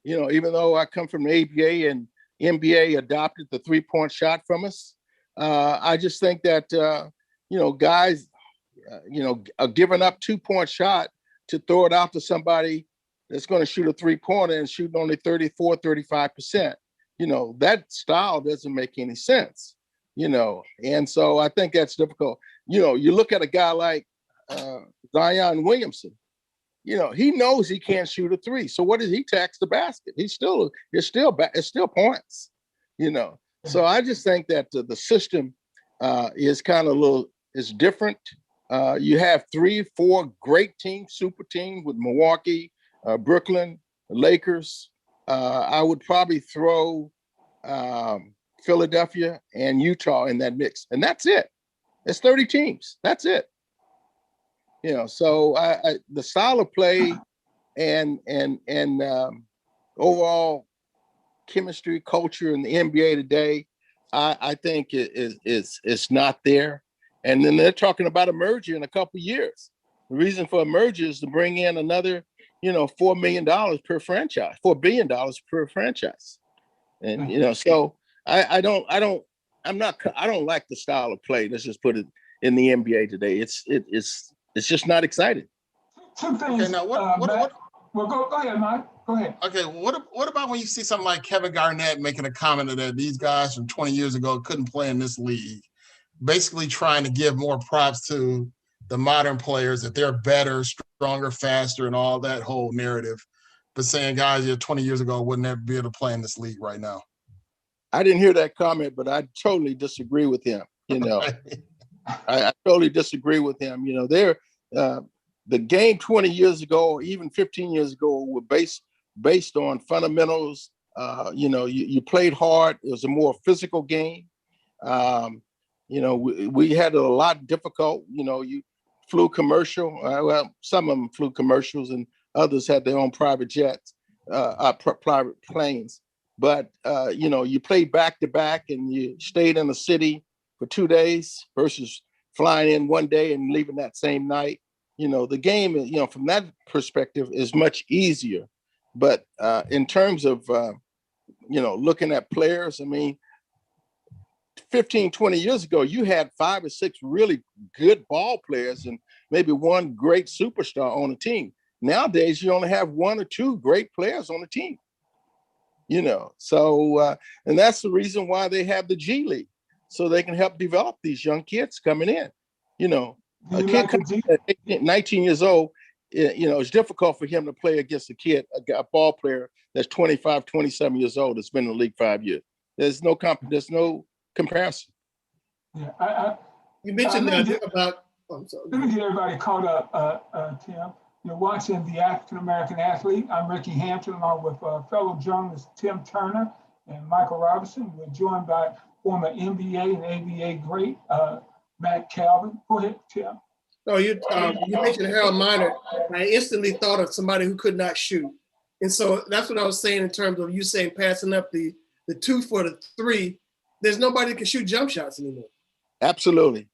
You know, even though I come from the ABA and NBA adopted the 3-point shot from us, I just think that, you know, guys, you know, are giving up 2-point shot to throw it out to somebody that's going to shoot a 3-pointer and shoot only 34, 35%. You know, that style doesn't make any sense, you know, and so I think that's difficult. You know, you look at a guy like Zion Williamson, you know, he knows he can't shoot a 3. So what does he tax the basket? It's still points, you know. So I just think that the system is kind of is different. You have 3, 4 great teams, super teams with Milwaukee, Brooklyn, Lakers. I would probably throw Philadelphia and Utah in that mix, and that's it. It's 30 teams. That's it. You know, so the style of play and overall chemistry, culture in the NBA today, I think it's not there. And then they're talking about a merger in a couple of years. The reason for a merger is to bring in another, you know, $4 million per franchise, $4 billion per franchise. And, you know, so I don't like the style of play. Let's just put it in the NBA today. It's just not exciting. Two things. Okay, now what? Well, go ahead, Mike. Go ahead. Okay, what about when you see something like Kevin Garnett making a comment that these guys from 20 years ago couldn't play in this league, basically trying to give more props to the modern players, that they're better, stronger, faster, and all that whole narrative, but saying guys 20 years ago wouldn't ever be able to play in this league right now. I didn't hear that comment, but I totally disagree with him. You know, I totally disagree with him. You know, the game 20 years ago, or even 15 years ago, were based on fundamentals You played hard. It was a more physical game. We had a lot difficult. You flew commercial. Well, some of them flew commercials, and others had their own private jets, private planes. But you played back to back, and you stayed in the city for 2 days versus flying in one day and leaving that same night. The game, from that perspective, is much easier. But in terms of looking at players, 15, 20 years ago, you had 5 or 6 really good ball players and maybe one great superstar on a team. Nowadays, you only have 1 or 2 great players on the team. So and that's the reason why they have the G League, so they can help develop these young kids coming in. A kid at 18, 19 years old, it's difficult for him to play against a ball player that's 25, 27 years old that's been in the league 5 years. There's no comparison. Yeah, you mentioned about. I'm sorry. Let me get everybody caught up, Tim. You're watching The African American Athlete. I'm Ricky Hampton, along with fellow journalists Tim Turner and Michael Robinson. We're joined by former NBA and ABA great Matt Calvin. Go ahead, Tim. No, you mentioned Harold Miner. I instantly thought of somebody who could not shoot. And so that's what I was saying in terms of you saying passing up the 2 for the 3. There's nobody that can shoot jump shots anymore. Absolutely.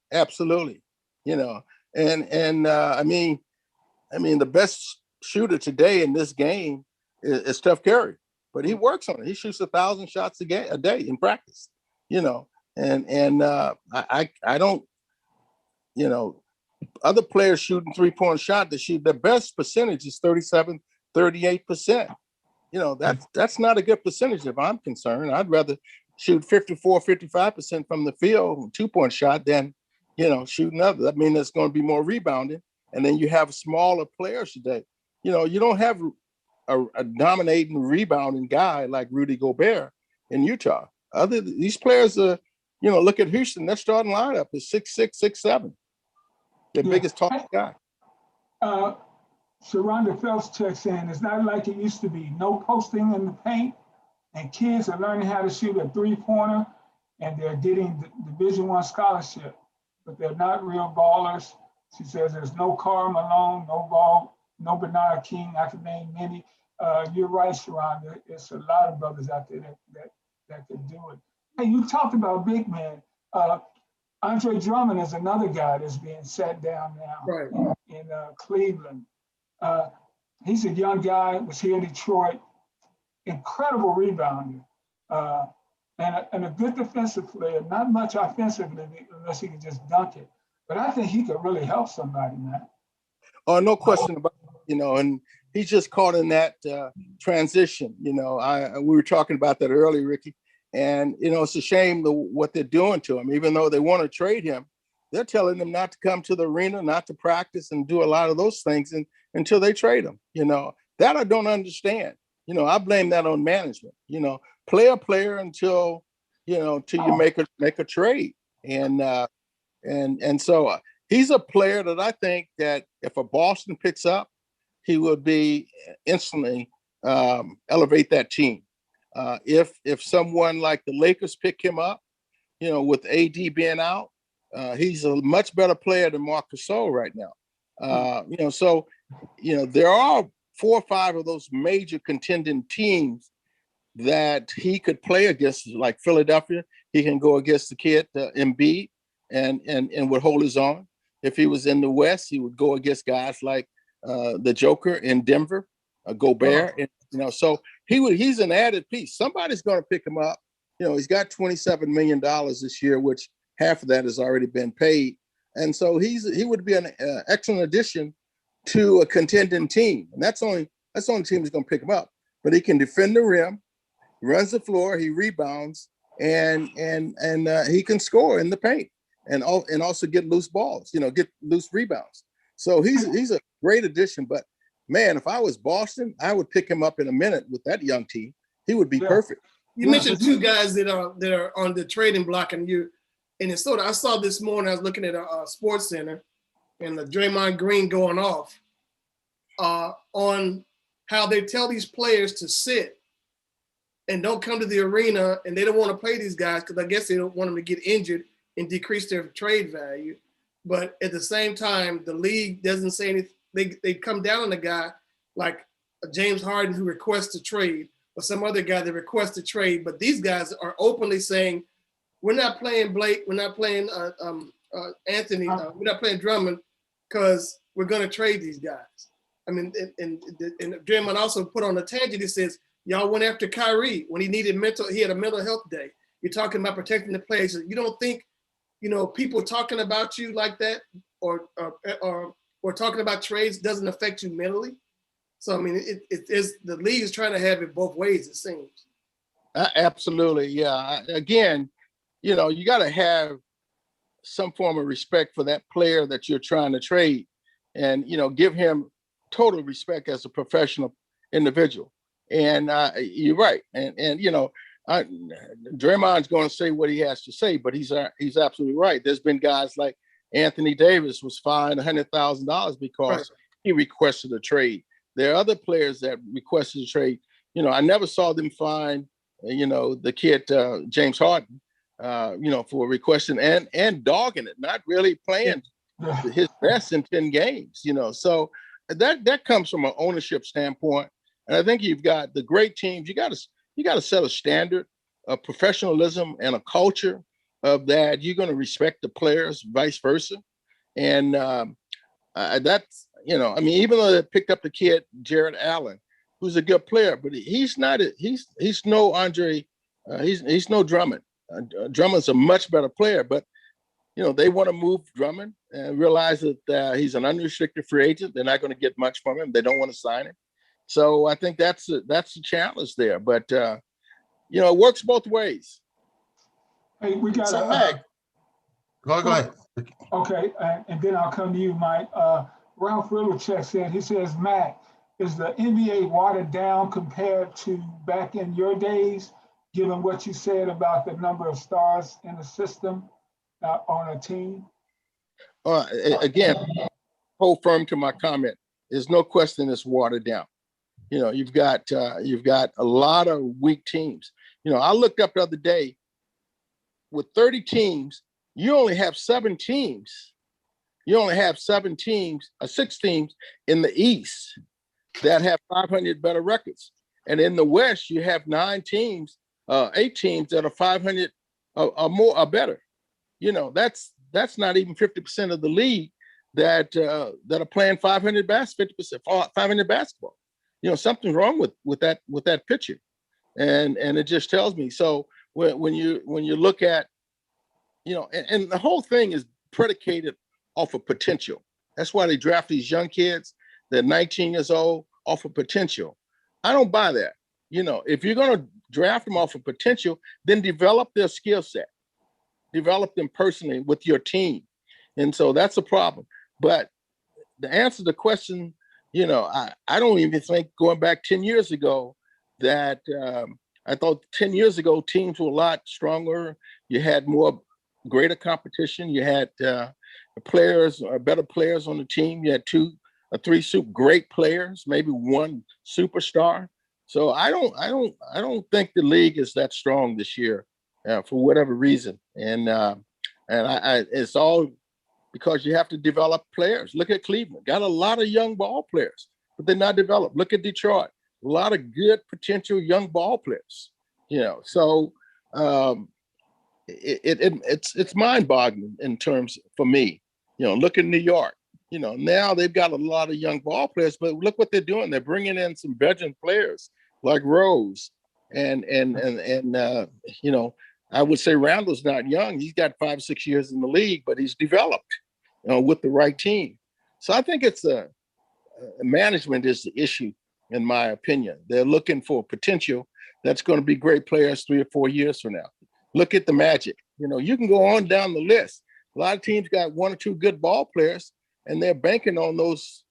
The best shooter today in this game is Steph Curry, but he works on it. He shoots 1,000 shots a day in practice. I don't. Other players shooting 3-point shot, their best percentage is 37, 38%. That's not a good percentage if I'm concerned. I'd rather shoot 54, 55% from the field, 2-point shot than, shoot another. That means there's going to be more rebounding. And then you have smaller players today. You don't have a dominating rebounding guy like Rudy Gobert in Utah. These players are, look at Houston, their starting lineup is 6'6", 6'7". The biggest tall guy. Sharonda Phelps checks in. It's not like it used to be. No posting in the paint, and kids are learning how to shoot a 3-pointer, and they're getting the Division I scholarship, but they're not real ballers. She says there's no Karl Malone, no Bernard King. I can name many. You're right, Sharonda. It's a lot of brothers out there that could do it. Hey, you talked about big men. Andre Drummond is another guy that's being sat down now in Cleveland. He's a young guy, was here in Detroit, incredible rebounder, and a good defensive player, not much offensively unless he can just dunk it. But I think he could really help somebody, man. Oh, no question about it, and he's just caught in that transition. We were talking about that earlier, Ricky. And, it's a shame what they're doing to him. Even though they want to trade him, they're telling him not to come to the arena, not to practice and do a lot of those things until they trade him. That I don't understand. I blame that on management. Play a player until you make a trade. And so he's a player that I think that if a Boston picks up, he would be instantly elevate that team. If someone like the Lakers pick him up, with AD being out, he's a much better player than Marc Gasol right now. So there are 4 or 5 of those major contending teams that he could play against, like Philadelphia. He can go against the kid Embiid and would hold his own. If he was in the West, he would go against guys like the Joker in Denver, Gobert, so he's an added piece. Somebody's going to pick him up. He's got $27 million this year, which half of that has already been paid. And so he would be an excellent addition to a contending team. And that's the only team that's going to pick him up. But he can defend the rim, runs the floor, he rebounds, and he can score in the paint and also get loose balls, get loose rebounds. So he's a great addition. But man, if I was Boston, I would pick him up in a minute with that young team. He would be perfect. You mentioned 2 guys that are on the trading block, and it's sort of, I saw this morning, I was looking at a Sports Center, and the Draymond Green going off on how they tell these players to sit and don't come to the arena, and they don't want to play these guys because I guess they don't want them to get injured and decrease their trade value. But at the same time, the league doesn't say anything. They come down on a guy like James Harden who requests a trade, or some other guy that requests a trade. But these guys are openly saying, we're not playing Blake, we're not playing Anthony, we're not playing Drummond because we're going to trade these guys. I mean, and Draymond also put on a tangent. He says, y'all went after Kyrie when he had a mental health day. You're talking about protecting the players. You don't think, people talking about you like that or talking about trades doesn't affect you mentally? So, I mean, it is, the league is trying to have it both ways, it seems. Absolutely. Yeah. Again, you got to have some form of respect for that player that you're trying to trade and, give him total respect as a professional individual. And you're right. And Draymond's going to say what he has to say, but he's absolutely right. There's been guys like Anthony Davis was fined $100,000 because he requested a trade. There are other players that requested a trade. I never saw them fine, the kid, James Harden, for requesting and dogging it, not really playing his best in 10 games, So that comes from an ownership standpoint. And I think you've got the great teams. You got to set a standard of professionalism and a culture of that. You're going to respect the players, vice versa. And that's, even though they picked up the kid, Jared Allen, who's a good player, but he's no Andre, he's no Drummond. Drummond's a much better player, but they want to move Drummond and realize that he's an unrestricted free agent. They're not going to get much from him. They don't want to sign him. So I think that's the challenge there. But it works both ways. Hey, we got So, Mac, go ahead. Okay, and then I'll come to you, Mike. Ralph Riddlecheck says, Mac, is the NBA watered down compared to back in your days, given what you said about the number of stars in the system on a team? Again, hold firm to my comment. There's no question it's watered down. You've got a lot of weak teams. I looked up the other day, with 30 teams, you only have 7 teams. You only have 6 teams in the East that have 500 better records. And in the West, you have 8 teams that are 500 or better. That's not even 50% of the league that are playing 500 basketball. Something's wrong with that picture, and it just tells me. So when you look at, and the whole thing is predicated off of potential. That's why they draft these young kids. They're 19 years old off of potential. I don't buy that. If you're going to draft them off of potential, then develop their skill set, develop them personally with your team, and so that's a problem. But to answer the question, I don't even think going back 10 years ago that I thought 10 years ago teams were a lot stronger. You had greater competition. You had players or better players on the team. You had 2 or 3 great players, maybe 1 superstar. So I don't think the league is that strong this year for whatever reason. And it's all because you have to develop players. Look at Cleveland, got a lot of young ball players, but they're not developed. Look at Detroit, a lot of good potential young ball players. So it's mind-boggling in terms for me. Look at New York. Now they've got a lot of young ball players, but look what they're doing. They're bringing in some veteran players like Rose, and I would say Randall's not young. He's got 5 or 6 years in the league, but he's developed with the right team. So I think it's management is the issue, in my opinion. They're looking for potential that's going to be great players 3 or 4 years from now. Look at the Magic. You can go on down the list. A lot of teams got 1 or 2 good ball players, and they're banking on those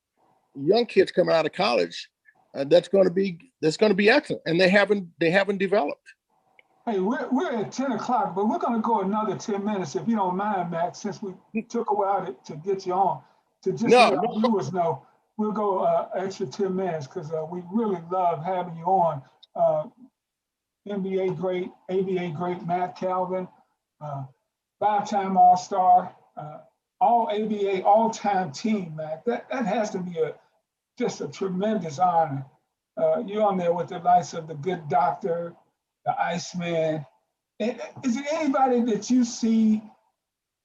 young kids coming out of college. That's going to be excellent, and they haven't developed. Hey, we're at 10 o'clock, but we're going to go another 10 minutes, if you don't mind, Max, since we took a while to get you on. To just let our viewers know, we'll go extra 10 minutes because we really love having you on. NBA great, ABA great Matt Calvin, 5-time All-Star, all ABA all-time team, Matt. That has to be just a tremendous honor. You're on there with the likes of the Good Doctor, the Iceman. Is there anybody that you see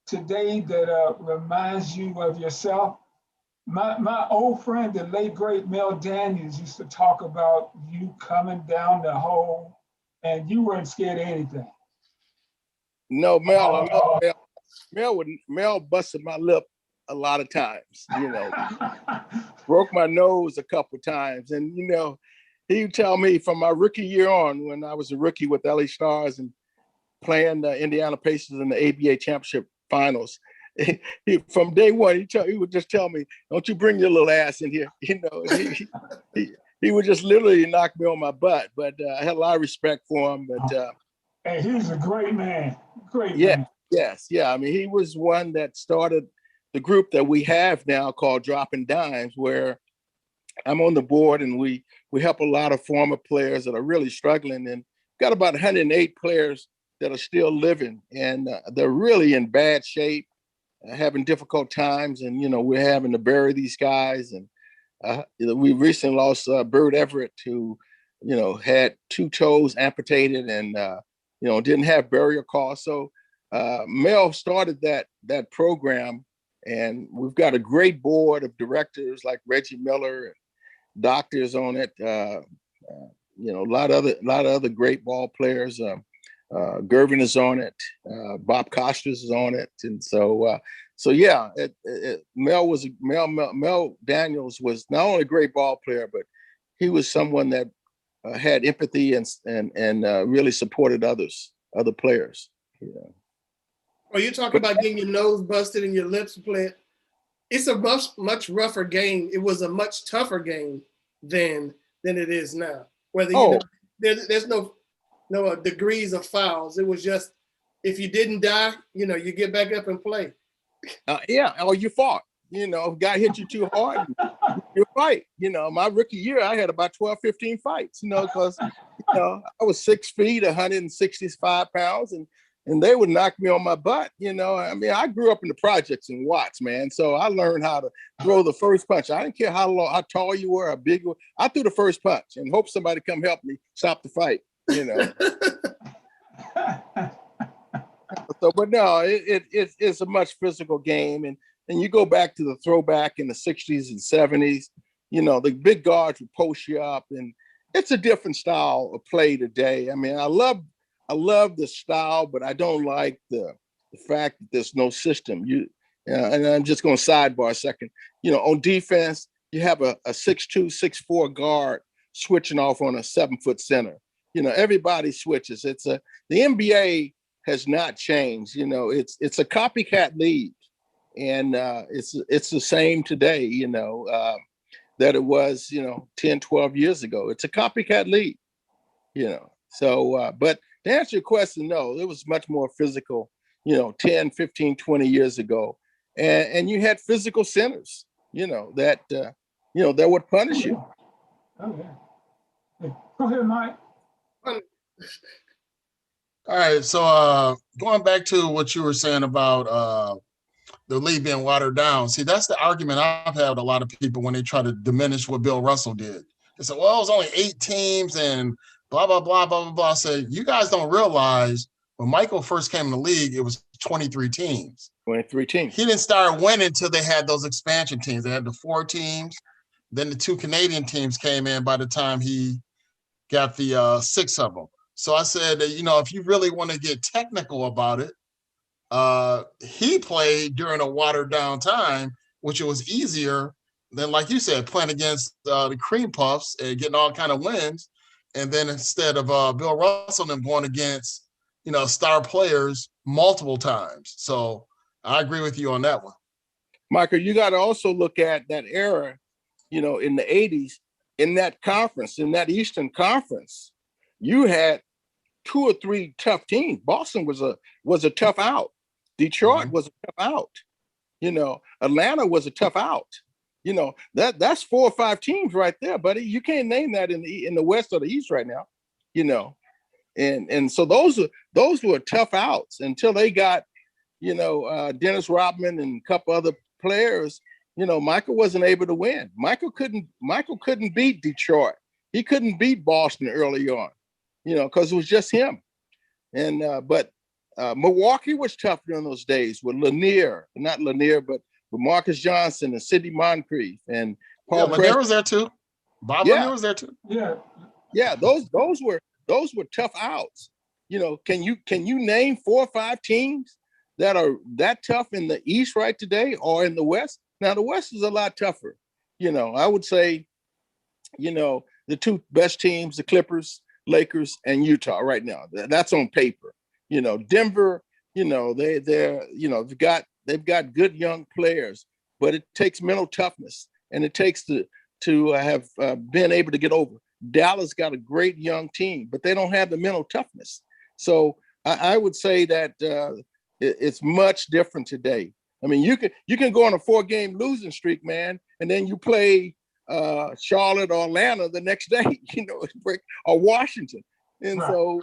today that reminds you of yourself? My old friend, the late great Mel Daniels, used to talk about you coming down the hole and you weren't scared of anything. No, Mel, I love Mel. Mel busted my lip a lot of times, broke my nose a couple times. And, he would tell me from my rookie year on, when I was a rookie with LA Stars and playing the Indiana Pacers in the ABA championship finals, from day one, he would just tell me, "Don't you bring your little ass in here." He would just literally knock me on my butt. But I had a lot of respect for him. But hey, he was a great man. Great man. Yes. Yeah. I mean, he was one that started the group that we have now called Dropping Dimes, where I'm on the board and we help a lot of former players that are really struggling, and got about 108 players that are still living, and they're really in bad shape, having difficult times, and we're having to bury these guys. And we recently lost Bert Everett, who had 2 toes amputated and didn't have burial costs. So Mel started that program, and we've got a great board of directors like Reggie Miller and doctors on it. A lot of other great ball players. Gervin is on it. Bob Costas is on it, and so yeah. Mel Daniels was not only a great ball player, but he was someone that had empathy and really supported other players. Well, you're talking about getting your nose busted and your lips split. It's a much rougher game. It was a much tougher game than it is now. Whether there's no degrees of fouls. It was just, if you didn't die, you get back up and play. You fought. Guy hit you too hard, you fight. My rookie year, I had about 12, 15 fights. Because I was 6 feet, 165 pounds, and they would knock me on my butt. I mean, I grew up in the projects in Watts, man. So I learned how to throw the first punch. I didn't care how tall you were, how big you were. I threw the first punch and hope somebody come help me stop the fight. So, but no, it's a much physical game, and you go back to the throwback in the 60s and 70s. The big guards would post you up, and it's a different style of play today. I mean, I love the style, but I don't like the fact that there's no system. And I'm just going to sidebar a second. On defense, you have a 6'2", 6'4" guard switching off on a 7-foot center. Everybody switches. The NBA has not changed. It's a copycat league, and it's the same today. That it was 10, 12 years ago. It's a copycat league. So but to answer your question, no, it was much more physical. 10, 15, 20 years ago, and you had physical centers. That that would punish you. Oh yeah. Go ahead, Mike. All right, so going back to what you were saying about the league being watered down. See, that's the argument I've had with a lot of people when they try to diminish what Bill Russell did. They said, well, it was only 8 teams and blah, blah, blah, blah, blah, blah. I said, you guys don't realize when Michael first came in the league, it was 23 teams. 23 teams. He didn't start winning until they had those expansion teams. They had the 4 teams. Then the 2 Canadian teams came in by the time he got the 6 of them. So I said, if you really want to get technical about it, he played during a watered down time, which it was easier than, like you said, playing against the Cream Puffs and getting all kind of wins. And then instead of Bill Russell and going against, star players multiple times. So I agree with you on that one. Michael, you got to also look at that era, in the 80s, in that conference, in that Eastern Conference, you had 2 or 3 tough teams. Boston was a tough out. Detroit was a tough out. Atlanta was a tough out. That's 4 or 5 teams right there, buddy. You can't name that in the West or the East right now. And so those were tough outs until they got, Dennis Rodman and a couple other players. Michael wasn't able to win. Michael couldn't beat Detroit. He couldn't beat Boston early on, because it was just him. And but Milwaukee was tough during those days with not Lanier, but with Marcus Johnson and Sidney Moncrief and Paul. Yeah, Lanier was there too. Bob Lanier was there too. Yeah. Those were tough outs. Can you name 4 or 5 teams that are that tough in the East right today or in the West? Now the West is a lot tougher. I would say, the 2 best teams, the Clippers, Lakers, and Utah right now. That's on paper. Denver, they've got good young players, but it takes mental toughness and it takes to have been able to get over. Dallas got a great young team, but they don't have the mental toughness. So I would say that it's much different today. I mean, you can go on a 4-game losing streak, man, and then you play Charlotte or Atlanta the next day, or Washington. And so,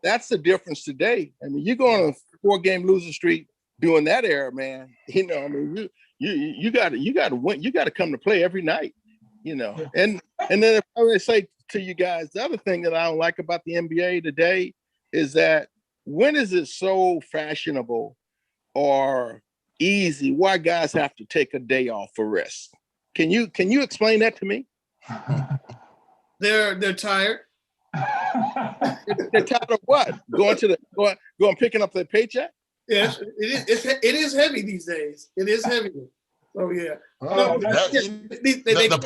that's the difference today. I mean, you go on a 4-game losing streak during that era, man. You got to win. You got to come to play every night. And then if I would say to you guys, the other thing that I don't like about the NBA today is that when is it so fashionable or easy why guys have to take a day off for rest? Can you explain that to me? They're tired. They're tired of what? Going picking up their paycheck? Yes, it is heavy these days. It is heavy. Oh yeah. The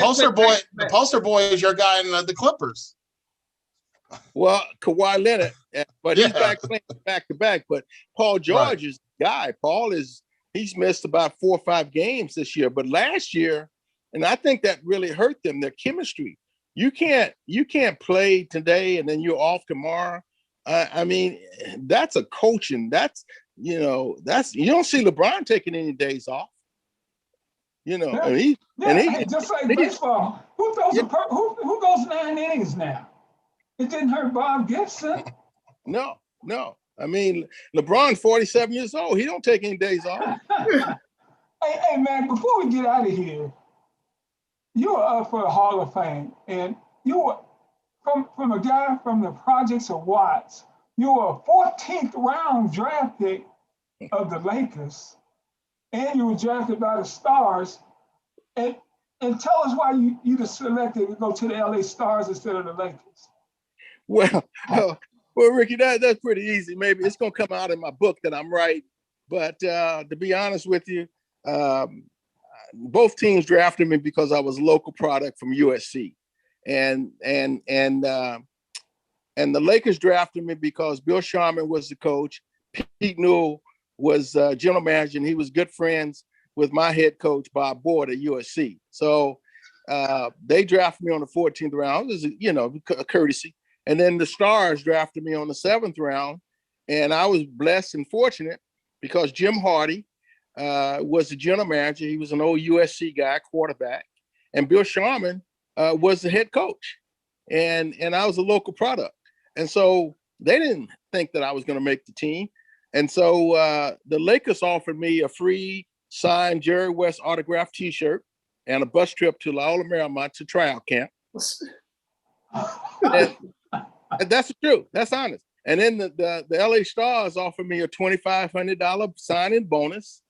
poster boy is your guy in the Clippers. Well, Kawhi Leonard, but he's back playing back to back. But Paul George is the guy. He's missed about 4 or 5 games this year, but last year, and I think that really hurt them, their chemistry. You can't play today and then you're off tomorrow. I mean, that's a coaching. You don't see LeBron taking any days off. Just like baseball. Who goes 9 innings now? It didn't hurt Bob Gibson. No. I mean, LeBron's 47 years old. He don't take any days off. Hey, man, before we get out of here, you were up for the Hall of Fame, and you were from a guy from the projects of Watts. You were a 14th round draft pick of the Lakers, and you were drafted by the Stars. And tell us why you just selected to go to the LA Stars instead of the Lakers. Well, Ricky, that's pretty easy. Maybe it's gonna come out in my book that I'm right. But to be honest with you, both teams drafted me because I was a local product from USC, and the Lakers drafted me because Bill Sharman was the coach, Pete Newell was general manager, and he was good friends with my head coach Bob Boyd at USC. So they drafted me on the 14th round. It was a courtesy. And then the Stars drafted me on the 7th round, and I was blessed and fortunate because Jim Hardy was the general manager. He was an old USC guy, quarterback, and Bill Sharman was the head coach, and I was a local product. And so they didn't think that I was going to make the team. And so the Lakers offered me a free signed Jerry West autographed T-shirt and a bus trip to Loyola Marymount to tryout camp. And that's the truth. That's honest. And then the LA Stars offered me a $2,500 signing bonus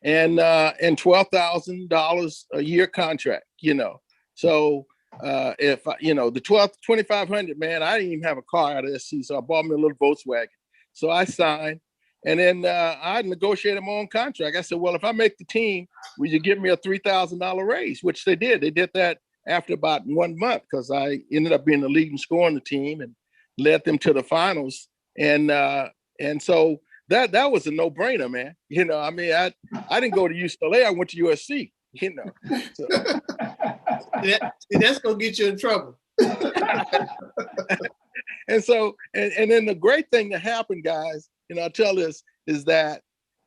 and $12,000 a year contract. So if the $2,500, man, I didn't even have a car out of SC, so I bought me a little Volkswagen. So I signed, and then I negotiated my own contract. I said, well, if I make the team, will you give me a $3,000 raise? Which they did. They did that after about 1 month because I ended up being the leading scorer on the team and led them to the finals. And so that was a no-brainer, man. I mean, I didn't go to UCLA. I went to USC. So. That's gonna get you in trouble. And so, and then the great thing that happened, guys, I'll tell this, is that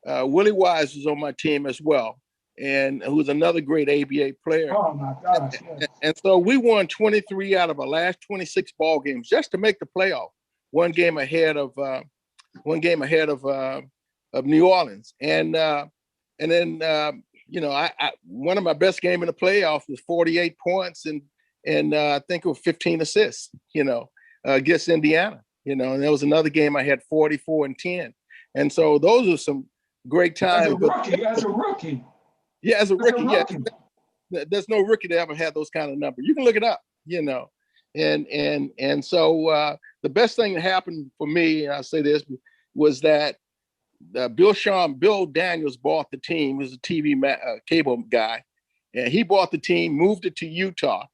Willie Wise was on my team as well. and who's another great ABA player. Oh my gosh! Yes. And so we won 23 out of our last 26 ball games just to make the playoff. One game ahead of New Orleans, and then I one of my best game in the playoffs was 48 points and I think it was 15 assists. Against Indiana. And there was another game I had 44 and 10, and so those are some great times. As a rookie. Yeah, as a rookie, yeah. There's no rookie that ever had those kind of numbers. You can look it up, and so the best thing that happened for me, and I'll say this, was that Bill Daniels bought the team. He was a TV cable guy, and he bought the team, moved it to Utah.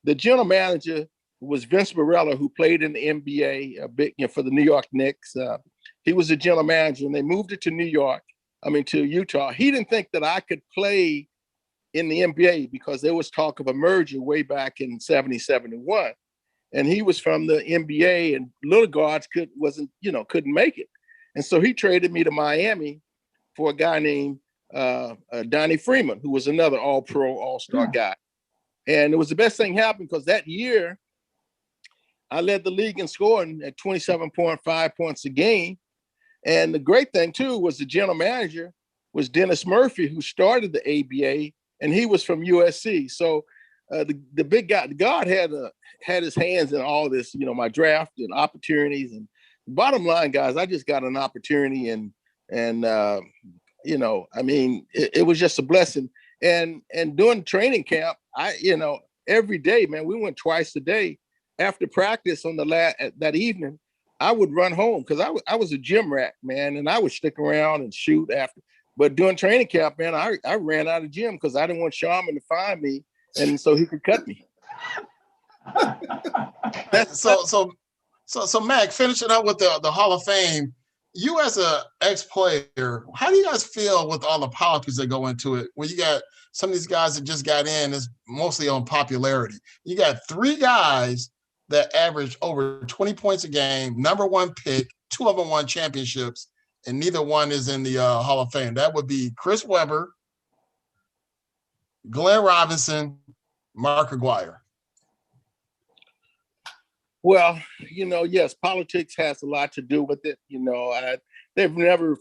The general manager was Vince Morella, who played in the NBA for the New York Knicks. He was the general manager, and they moved it to Utah. He didn't think that I could play in the NBA because there was talk of a merger way back in 70, 71. And he was from the NBA, and little guards couldn't make it. And so he traded me to Miami for a guy named Donnie Freeman, who was another all-pro, all-star guy. And it was the best thing happened because that year I led the league in scoring at 27.5 points a game. And the great thing too was the general manager was Dennis Murphy, who started the ABA, and he was from USC. So the big guy, God had his hands in all this, my draft and opportunities. And bottom line, guys, I just got an opportunity, and it was just a blessing. And during training camp, every day, man, we went twice a day. After practice on that evening, I would run home because I was a gym rat, man, and I would stick around and shoot after. But during training camp, man, I ran out of gym because I didn't want Sharman to find me, and so he could cut me. So Mac, finishing up with the Hall of Fame, you as an ex-player, how do you guys feel with all the politics that go into it? When you got some of these guys that just got in, it's mostly on popularity. You got 3 guys that average over 20 points a game, number 1 pick, 2 of them won championships, and neither one is in the Hall of Fame. That would be Chris Webber, Glenn Robinson, Mark Aguirre. Well, yes, politics has a lot to do with it.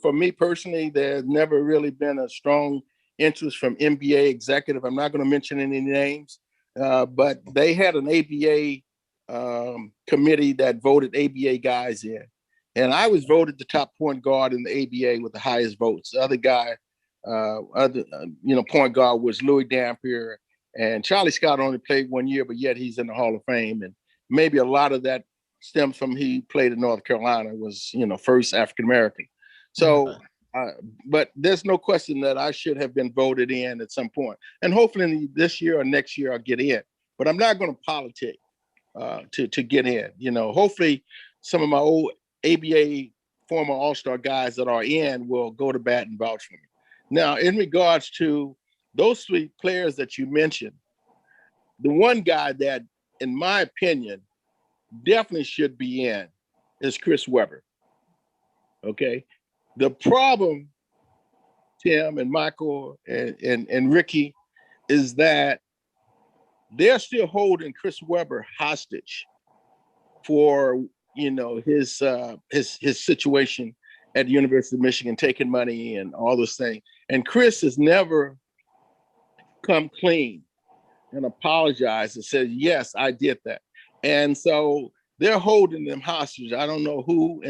For me personally, there's never really been a strong interest from NBA executive. I'm not going to mention any names, but they had an ABA committee that voted ABA guys in. And I was voted the top point guard in the ABA with the highest votes. The other guy, point guard was Louis Dampier, and Charlie Scott only played 1 year, but yet he's in the Hall of Fame. And maybe a lot of that stems from he played in North Carolina, was, first African-American. So, but there's no question that I should have been voted in at some point. And hopefully this year or next year I'll get in, but I'm not going to politic to get in. Hopefully some of my old ABA former all-star guys that are in will go to bat and vouch for me. Now, in regards to those 3 players that you mentioned, the one guy that, in my opinion, definitely should be in is Chris Webber. Okay. The problem, Tim and Michael and Ricky, is that they're still holding Chris Webber hostage for his situation at the University of Michigan, taking money and all those things. And Chris has never come clean and apologized and said, yes, I did that. And so they're holding them hostage. I don't know who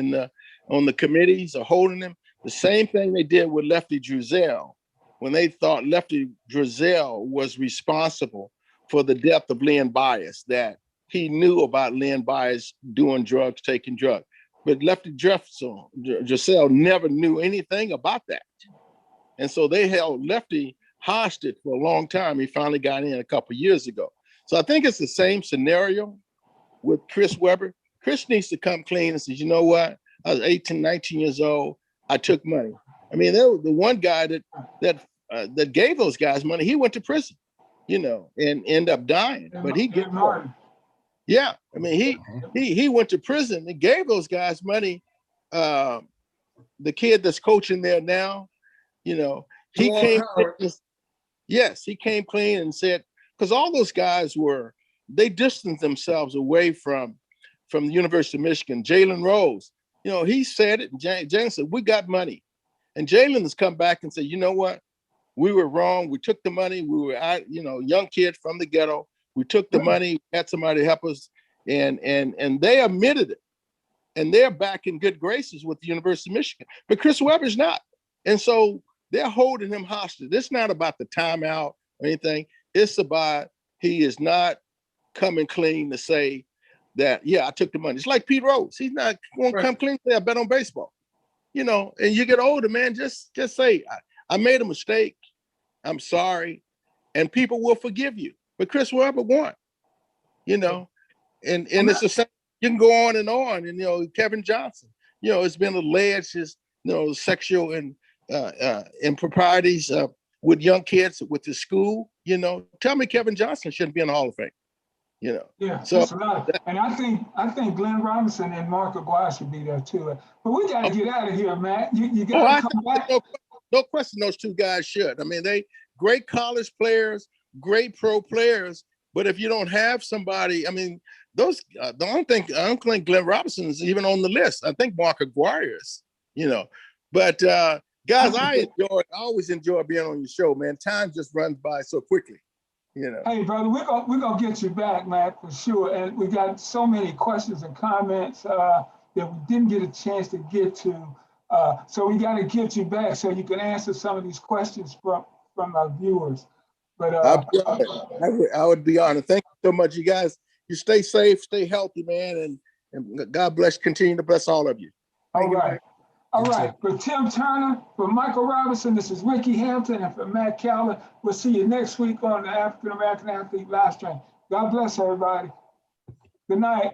on the committees are holding them. The same thing they did with Lefty Driesell when they thought Lefty Driesell was responsible for the death of Len Bias, that he knew about Len Bias doing drugs, taking drugs. But Lefty Driesell never knew anything about that. And so they held Lefty hostage for a long time. He finally got in a couple of years ago. So I think it's the same scenario with Chris Webber. Chris needs to come clean and say, you know what? I was 18, 19 years old. I took money. I mean, the one guy that gave those guys money, he went to prison, and ended up dying. But he get more. Yeah, I mean, he went to prison and gave those guys money. The kid that's coaching there now, he came. Yes, he came clean and said, because all those guys they distanced themselves away from the University of Michigan. Jalen Rose, he said it, and Jalen said, we got money. And Jalen has come back and said, you know what? We were wrong. We took the money. We were out, young kid from the ghetto. We took the money, had somebody help us, and they admitted it. And they're back in good graces with the University of Michigan. But Chris Webber's not. And so they're holding him hostage. It's not about the timeout or anything. It's about he is not coming clean to say that, yeah, I took the money. It's like Pete Rose. He's not going to come clean and say, I bet on baseball. And you get older, man, just say, I made a mistake. I'm sorry. And people will forgive you. But Chris Webber won, and it's the same. You can go on. And, Kevin Johnson, it's been alleged his, sexual and improprieties with young kids with the school. Tell me Kevin Johnson shouldn't be in the Hall of Fame. Yeah, so that's a lot. And I think Glenn Robinson and Mark Aguirre should be there too. But we got to get out of here, Matt. You got to come back. No question, those two guys should. I mean, they great college players, great pro players. But if you don't have somebody, I mean, those I don't think Glenn Robinson is even on the list. I think Mark Aguirre is. But guys, I always enjoy being on your show, man. Time just runs by so quickly. Hey, brother, we're gonna get you back, Matt, for sure. And we got so many questions and comments that we didn't get a chance to get to. So we got to get you back so you can answer some of these questions from our viewers. But I would be honored. Thank you so much, you guys. You stay safe, stay healthy, man, and God bless. Continue to bless all of you. All right. All right, for Tim Turner, for Michael Robinson, this is Ricky Hampton, and for Matt Cowler, we'll see you next week on the African American Athlete Live Stream. God bless everybody. Good night.